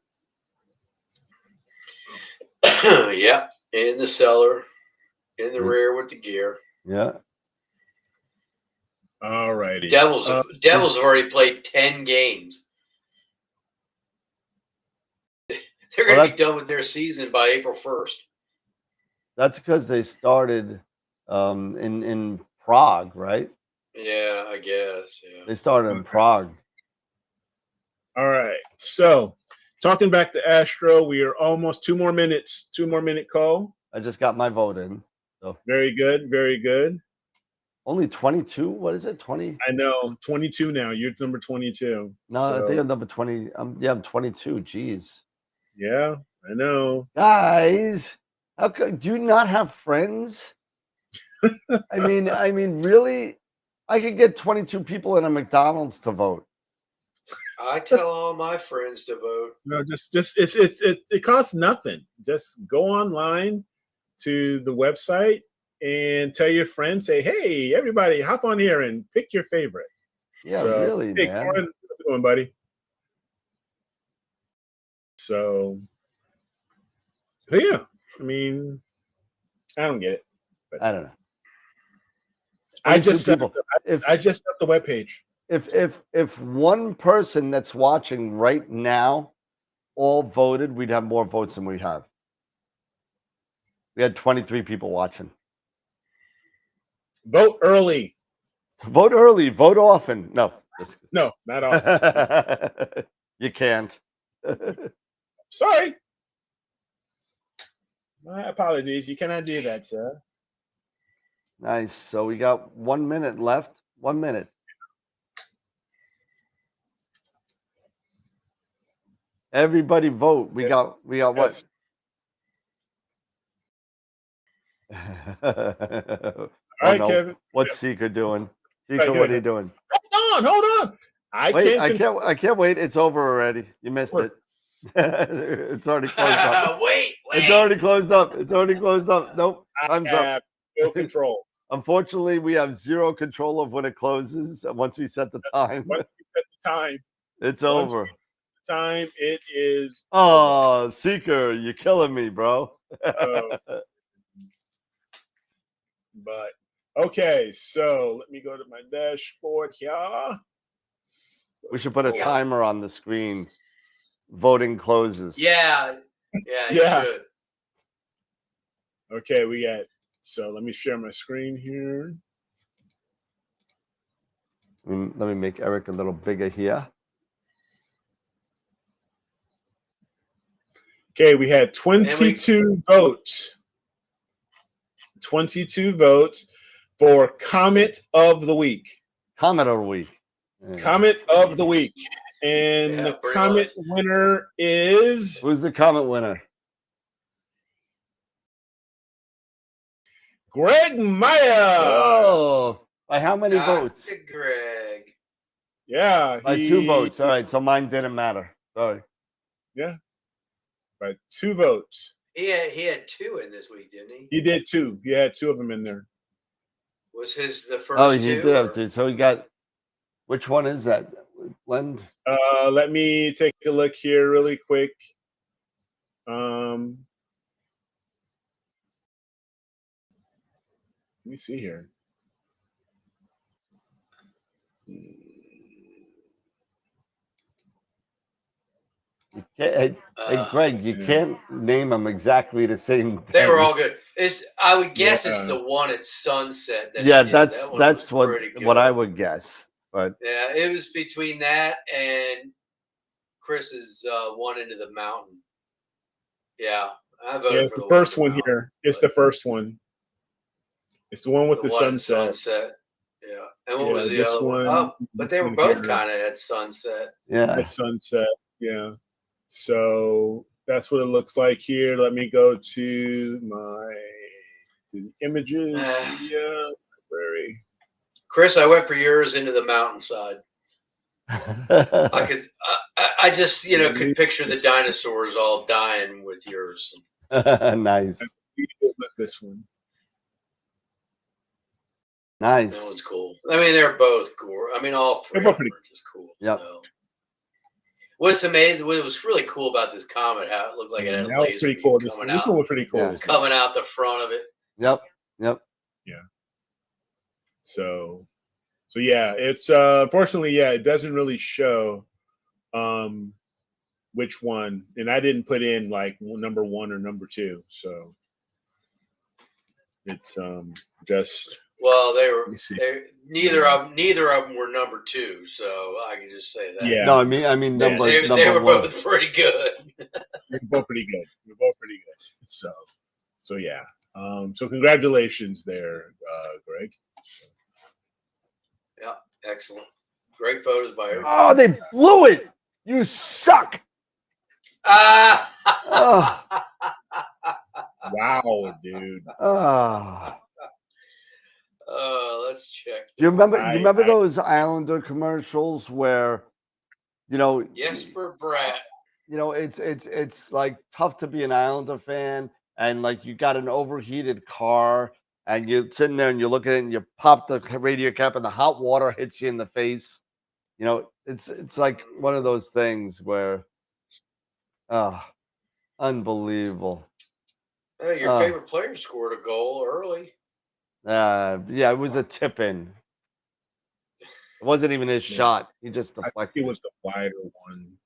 Yeah, in the cellar, in the rear with the gear. Yeah. All righty. Devils have already played 10 games. They're going to be done with their season by April 1st. That's because they started in Prague, right? Yeah, I guess. Yeah. They started in Prague. All right. So, talking back to Astro, we are almost 2 more minutes. 2 more minute call. I just got my vote in. So very good. Very good. Only 22? What is it? 20? I know. 22 now. You're number 22. No, so. I think I'm number 20. I'm 22. Jeez. Yeah, I know. Guys, how could do you not have friends? I mean, really? I could get 22 people in a McDonald's to vote. I tell all my friends to vote. No, just it costs nothing. Just go online to the website and tell your friends, say, hey, everybody, hop on here and pick your favorite. Yeah, so, really, hey, man. Corin, how's it going, buddy? So, yeah, I mean, I don't get it. But I don't know. I just set the webpage. If one person that's watching right now all voted, we'd have more votes than we have. We had 23 people watching. Vote early. Vote early. Vote often. No, not often. You can't. Sorry. My apologies. You cannot do that, sir. Nice. So we got 1 minute left. 1 minute. Everybody vote. We got what? All right, no. Kevin. What's Seeker doing? Seeker, what are you doing? Hold on. I can't wait. It's over already. You missed it. It's already closed up. Wait. It's already closed up. Nope. Time's up. No control. Unfortunately, we have zero control of when it closes. Once we set the time. Once we set the time. It's over. Time it is. Oh, Seeker, you're killing me, bro. But okay, so let me go to my dashboard here. We should put a timer on the screen. Voting closes. Yeah. You should. Okay, we got. So let me share my screen here. Let me make Eric a little bigger here. Okay, we had 22 votes. 22 votes. for Comet of the Week. Comment of the week. Yeah. Comet of the Week. And Yeah, the pretty Comet much. winner is Who's the comment winner? Greg Meyer. Oh, by how many votes? Dr. Greg. Yeah. By 2 votes. All right, so mine didn't matter. Sorry. Yeah. By 2 votes. He had 2 in this week, didn't he? He did 2. He had 2 of them in there. Was his the first Oh, he 2? did have 2. So he got, which one is that? Blend? Let me take a look here really quick. Let me see here. Hey, Greg, you yeah. can't name them exactly the same. They thing. were all good. I would guess it's Yeah. the one at Sunset. That he Yeah, did. that's That one that's was pretty good. what I would guess. But Yeah, it was between that and Chris's one into the mountain. Yeah, I voted Yeah, it's for the the first one one in the here. mountain, It's but the first one. It's the one with the one at sunset. Yeah, and what Yeah, was the this other one? one- Oh, but they were one both here. kind of at sunset. yeah, The sunset. Yeah. So that's what it looks like here. Let me go to the images. Yeah, library. Chris, I went for yours into the mountainside. I could, I just could picture the dinosaurs all dying with yours. nice, This one. nice. That one's cool. I mean, they're both cool. I mean, all 3 They're of both them are just cool. Yep. So. What's amazing, what was really cool about this comet, how it looked like it had a That was laser pretty beam cool. This coming one out, was pretty cool. Yeah. coming out the front of it. Yep. So yeah, it's unfortunately, yeah, it doesn't really show which one, and I didn't put in like number 1 or number 2, so it's just Well, let me see. neither of them were number 2, so I can just say that. Yeah. No, I mean number They number were 1. both pretty good. We're both pretty good. So yeah. So congratulations there, Greg. Yeah, excellent. Great photos by everybody. Oh, they blew it. You suck. Wow, dude. Let's check. Do you remember? I- you remember I- those Islander commercials where, Jesper Bratt. it's like tough to be an Islander fan, and like you got an overheated car, and you're sitting there and you look at it, and you pop the radio cap, and the hot water hits you in the face. It's like one of those things where, unbelievable. Hey, your favorite player scored a goal early. Yeah, it was a tip in. It wasn't even his shot. He just I think deflected. it was the wider one.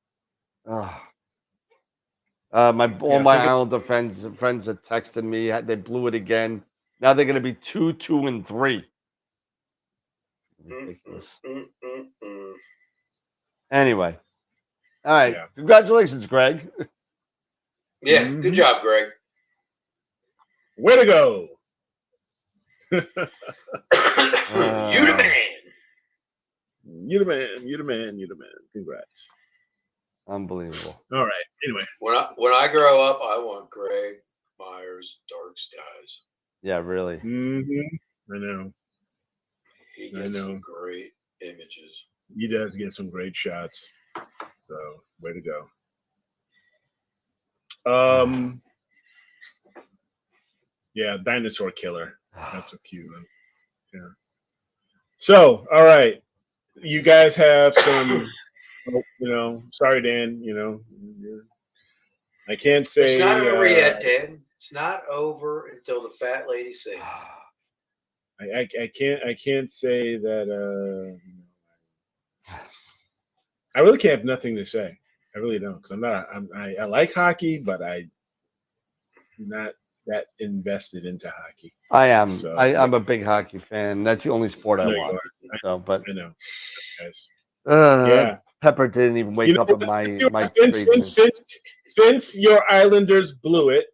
All my I think Islander friends that texted me, they blew it again. Now they're going to be 2-2-3. Ridiculous. Anyway, all right. Yeah. Congratulations, Greg. Yeah, Mhm. good job, Greg. Way to go. You the man. You the man. Congrats. Unbelievable. All right. Anyway. When I grow up, I want Greg Myers' Dark Skies. Yeah, really. I know. He gets some great images. He does get some great shots. So way to go. Yeah, dinosaur killer. That's a cute one. Yeah. So, all right. You guys have some sorry, Dan, I can't say It's not over yet, Dan. It's not over until the fat lady sings. I can't say that I really can't have nothing to say. I really don't, because I like hockey, but I'm not that invested into hockey. I am. So, I'm a big hockey fan. That's the only sport I No, you watch. are. So, but I know, guys. yeah, Pepper didn't even wake up at my craziness. Since your Islanders blew it.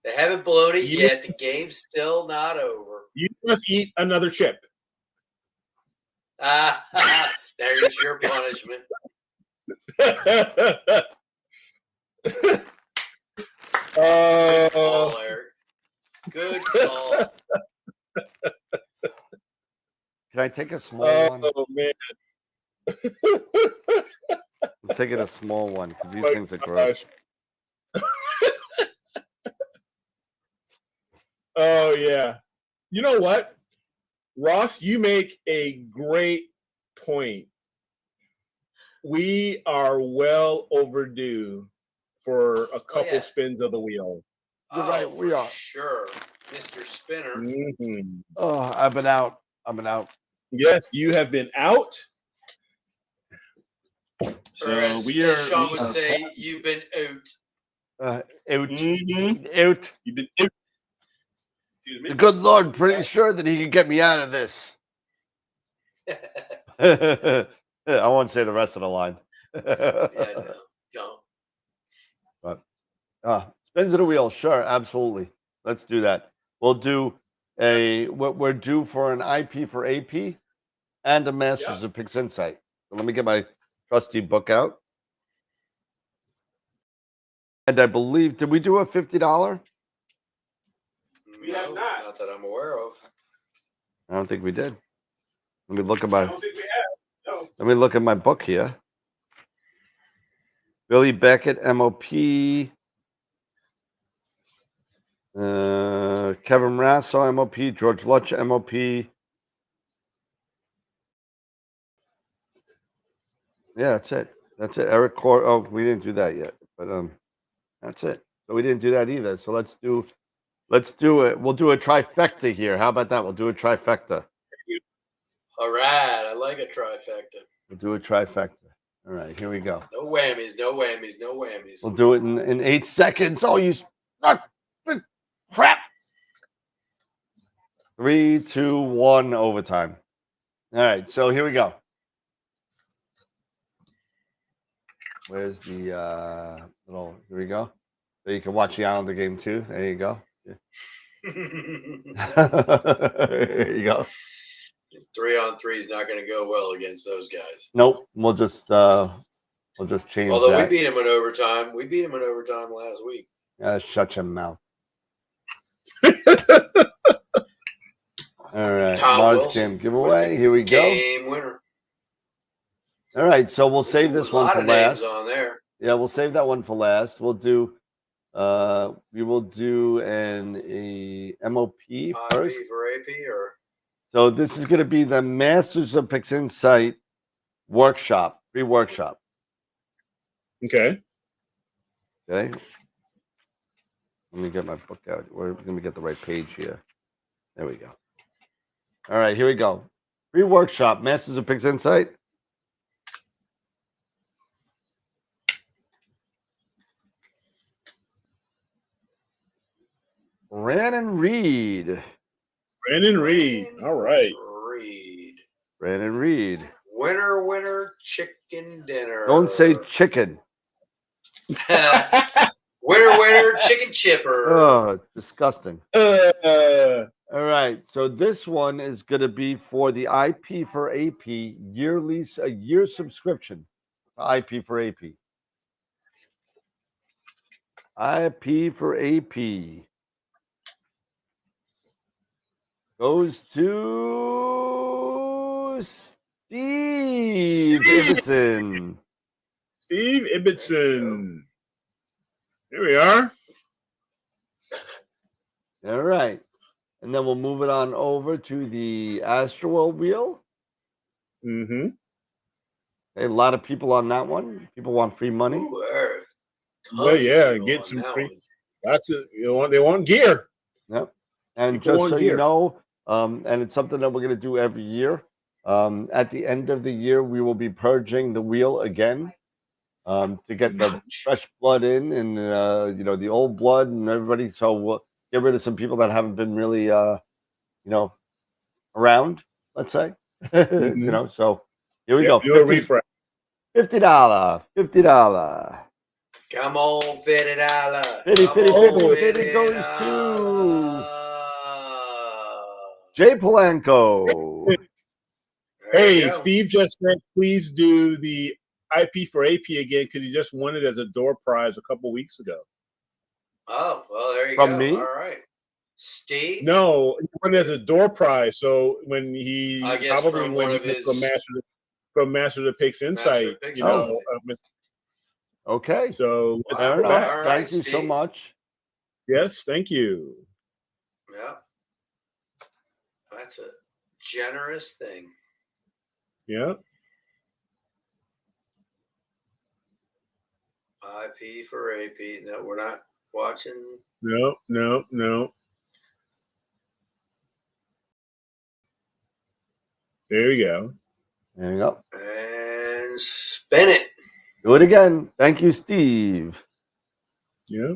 They haven't blown it yet. The game's still not over. You must eat another chip. There's your punishment. Good call, Eric. Good call. Can I take a small one? Oh man. I'm taking a small one because these My things are gross. Oh yeah. You know what? Ross, you make a great point. We are well overdue for a couple spins of the wheel. You're right, we are. Sure, Mr. Spinner. Mm-hmm. Oh, I've been out. Yes, you have been out. So Or as Sean would say, you've been out. Out. Mm-hmm. Out. You've been out. The good Lord, pretty sure that he can get me out of this. I won't say the rest of the line. Yeah, no, don't. But spins of the wheel, sure, absolutely. Let's do that. We'll do we're due for an IP for AP and a Masters of Pix Insight. So let me get my trusty book out. And I believe, did we do a $50? We have not. Not that I'm aware of. I don't think we did. Let me look at my. I don't think we have. No. Let me look at my book here. Billy Beckett, MOP. Kevin Rasso, MOP. George Lutch, MOP. Yeah, that's it. That's it. Eric Core. Oh, we didn't do that yet, but that's it. So we didn't do that either. So let's do it. We'll do a trifecta here. How about that? We'll do a trifecta. All right, I like a trifecta. We'll do a trifecta. All right, here we go. No whammies, no whammies, no whammies. We'll do it in 8 seconds. Oh, you crap. 3, 2, 1 overtime. All right, so here we go. Where's the little? Here we go. So you can watch the Islander game too. There you go. Yeah. There you go. 3-on-3 is not going to go well against those guys. Nope. We'll just change. Although that. we beat him in overtime. We beat him in overtime last week. Shut your mouth. All right. Tom Mars Wilson Cam giveaway. Here we go. Game winner. All right. So we'll save this one for last. A lot of names on there. Yeah, we'll save that one for last. We'll do. We will do a MOP first. IP for AP or. So this is going to be the Masters of Pix Insight workshop, free workshop. Okay. Okay. Let me get my book out. Let me get the right page here. There we go. All right, here we go. Free workshop, Masters of Pix Insight. Brandon Reed. Brandon Reed. All right. Brandon Reed. Winner, winner, chicken dinner. Don't say chicken. Winner, winner, chicken chipper. Oh, disgusting. All right. So this one is going to be for the IP for AP yearly, a year subscription. IP for AP. IP for AP goes to Steve Ibbotson. Steve Ibbotson. Here we are. All right. And then we'll move it on over to the AstroWorld wheel. Mm-hmm. A lot of people on that one. People want free money. Ooh, well, yeah, get some free. That's it. They want gear. Yep. And People just so gear. you know, and it's something that we're going to do every year. At the end of the year, we will be purging the wheel again to get the fresh blood in and the old blood and everybody. So we'll get rid of some people that haven't been really around. Let's say, Mm-hmm. So here we go. Do a refresh. $50. Come on, $50. 50 goes to Jay Polanco. There you Hey, go. Steve just said, please do the IP for AP again because he just won it as a door prize a couple weeks ago. Oh, well, there you From go. me? All right. Steve? No, he won it as a door prize. So when he I guess probably from when one he of went his from Master of the Picks Insight, Picks you know. Insight. Okay. So Wow. Fair good enough. luck. All right, Thank you so Steve. much. Yes, thank you. Yeah. That's a generous thing. Yeah. IP for AP. No, we're not watching. No. There you go. There you go. And spin it. Do it again. Thank you, Steve. Yeah.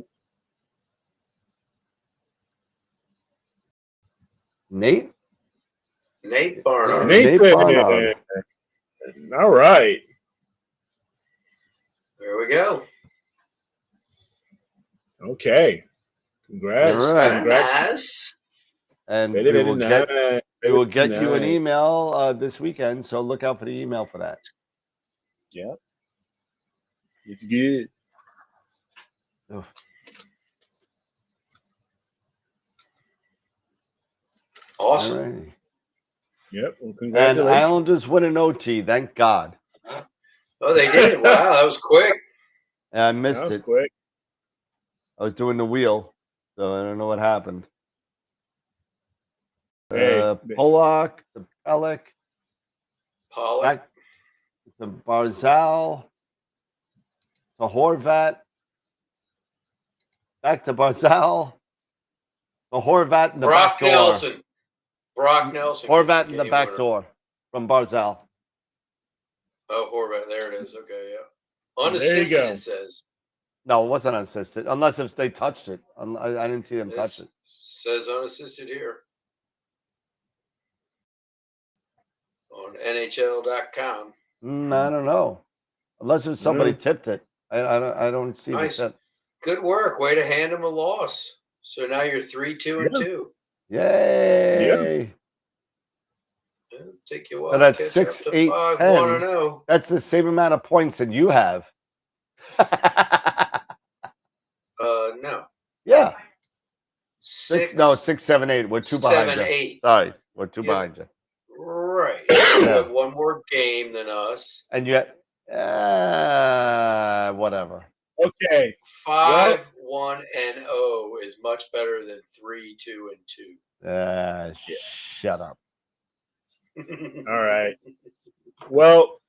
Nate? Nate Barnard. Nate Nathan. Barnard. All right. There we go. Okay. Congrats. All right. Congrats. Nice. And Very, we very will nice. get you an Nice. email this weekend, so look out for the email for that. Yeah. It's good. Oh. Awesome. All right. Yep. Well, And congratulations. Islanders win an OT. Thank God. Oh, they did. Wow, that was quick. And I That missed was it. quick. I was doing the wheel, so I don't know what happened. Hey. Polak, the Pellick, Pollock. back to Barzal, to Horvat, back to Barzal, to Horvat in the Brock back door. Nelson. Brock Nelson. Horvat gets in the the game back winner. door from Barzal. Oh, Horvat. There it is. Okay, yeah. There you Unassisted, go. it says. No, it wasn't unassisted, unless if they touched it. I didn't see them touch it. Says unassisted here on NHL.com. I don't know, unless if somebody Yeah. tipped it. I don't see Nice. the tip. Good work. Way to hand them a loss. So now you're 3-2-2. Yay! It'll take you a while So that's to catch 6, up to 8, 5-1-0. That's the same amount of points that you have. No. Yeah. 6, 6, 7, 8. We're two behind 7, you. 8. Sorry, we're two Yeah. behind you. Right. You have one more game than us. And yet, whatever. Okay. 5-1-0 is much better than 3-2-2. Shut up. All right. Well,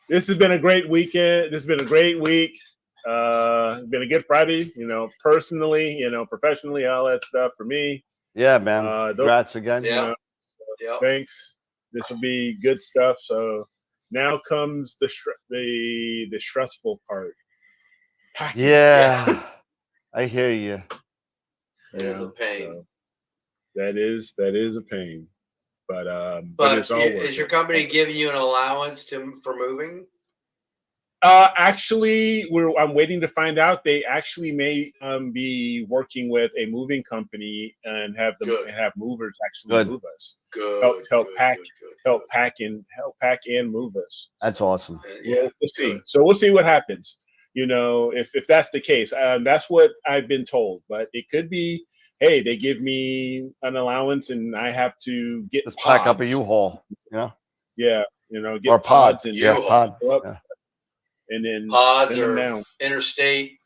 this has been a great weekend. This has been a great week. It's been a good Friday, personally, professionally, all that stuff for me. Yeah, man. Congrats again. Yeah. Thanks. This will be good stuff. So now comes the stressful part. Packing. Yeah. I hear you. It is a pain. So that is a pain. But it's all worth is your it. company giving you an allowance for moving? Actually, I'm waiting to find out. They actually may be working with a moving company and have movers actually move us. Good. Help pack and move us. That's awesome. We'll see. So we'll see what happens. If that's the case, that's what I've been told. But it could be, hey, they give me an allowance and I have to get Just pods. pack up a U-Haul. Yeah, get or pods and pod. and then pods send them or down. interstate,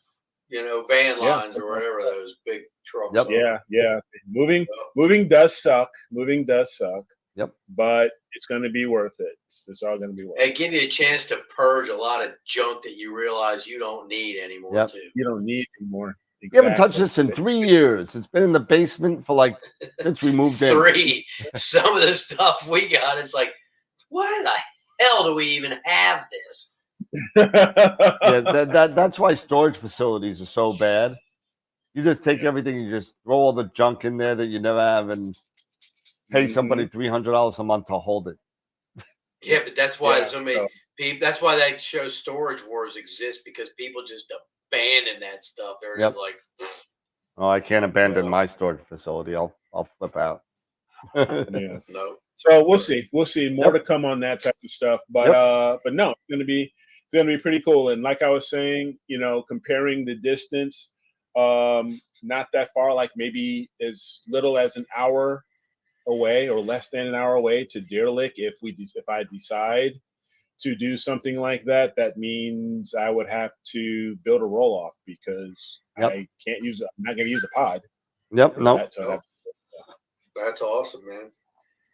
van lines or whatever those big trucks Yep. are. Yeah. Moving does suck. Yep. But it's going to be worth it. It's all going to be worth It give you a chance to purge a lot of junk that you realize you don't need anymore. Yep. Too. You don't need anymore. You haven't touched this in 3 years. It's been in the basement for since we moved in. 3. Some of the stuff we got, it's like, why the hell do we even have this? That's why storage facilities are so bad. You just take everything, you just throw all the junk in there that you never have, and pay somebody $300 a month to hold it. Yeah, but that's why so many people. That's why that show Storage Wars exists, because people just abandon that stuff. They're just like, oh, I can't abandon my storage facility. I'll flip out. Yeah. No. So we'll see. We'll see. More to come on that type of stuff. But no, it's gonna be pretty cool. And like I was saying, comparing the distance, not that far, like maybe as little as an hour away or less than an hour away to Deer Lick. If I decide to do something like that, that means I would have to build a roll off because I can't use it. I'm not gonna use a pod. Yep. No. That's awesome, man.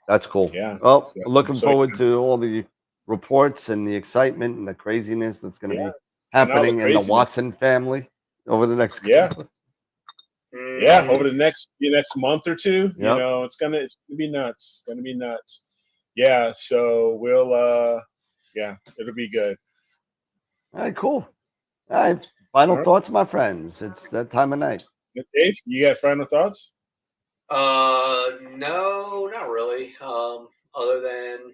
That's cool. Yeah. Well, looking forward to all the reports and the excitement and the craziness that's going to be happening in the Watson family over the next over the next month or two. It's gonna be nuts. It's gonna be nuts. Yeah. So we'll it'll be good. All right. Cool. All right. Final thoughts, my friends. It's that time of night. Dave, you got final thoughts? No, not really. Other than,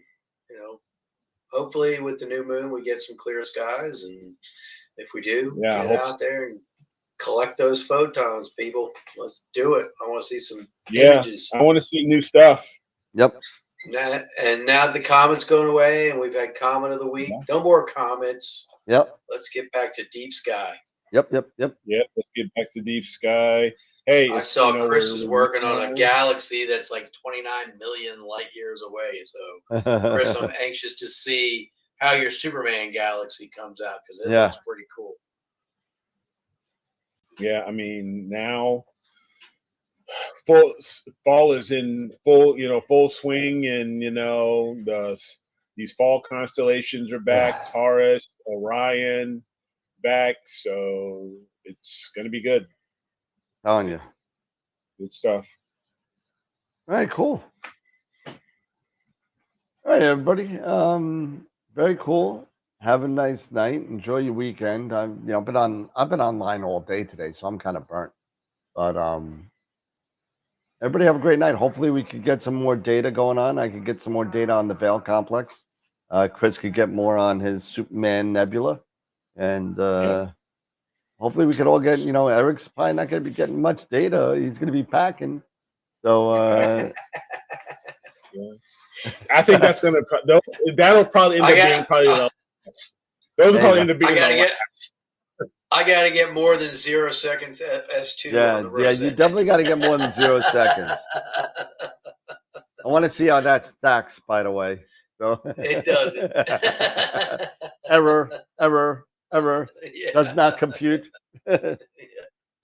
hopefully with the new moon we get some clear skies, and if we do, get out there and collect those photons, people. Let's do it. I want to see some images. I want to see new stuff. Yep. Now the comments going away, and we've had comment of the week. No more comments. Yep. Let's get back to deep sky. Yep. Let's get back to deep sky. Hey, I saw Chris is working on a galaxy that's like 29 million light years away. So, Chris, I'm anxious to see how your Superman galaxy comes out because it looks pretty cool. Yeah, I mean now fall is in full swing, and these fall constellations are back. Taurus, Orion, back. So it's gonna be good. Telling you. Good stuff. All right, cool. All right, everybody. Very cool. Have a nice night. Enjoy your weekend. I've been online all day today, so I'm kind of burnt. But everybody have a great night. Hopefully we could get some more data going on. I could get some more data on the Vale complex. Chris could get more on his Superman Nebula. And hopefully we could all get, Eric's probably not going to be getting much data. He's going to be packing. So I think that'll probably end up being probably those will probably end up being I got to get more than 0 seconds S2 on the Rosette. Yeah, you definitely got to get more than 0 seconds. I want to see how that stacks, by the way. So it doesn't. Error. Does not compute.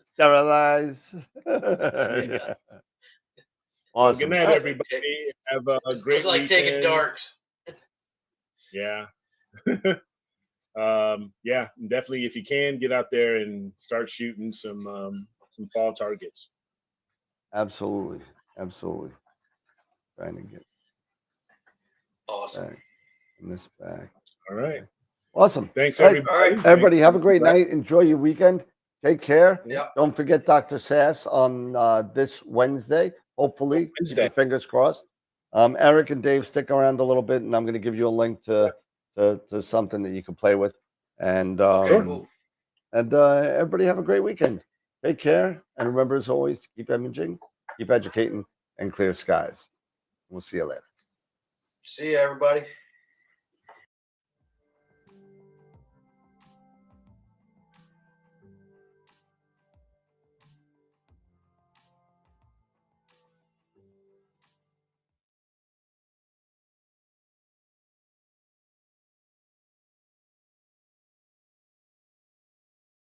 Sterilize. Awesome. Good night, everybody. Have a great It's like weekend. taking darks. Yeah. Definitely if you can get out there and start shooting some fall targets. Absolutely. Trying to get awesome in this back. All right. Awesome. Thanks, everybody. All right. Everybody have a great night. Enjoy your weekend. Take care. Yeah. Don't forget Dr. Sass on this Wednesday. Hopefully, keep your fingers crossed. Eric and Dave, stick around a little bit, and I'm going to give you a link to something that you can play with. And cool. And everybody have a great weekend. Take care, and remember, as always, keep imaging, keep educating, and clear skies. We'll see you later. See you, everybody.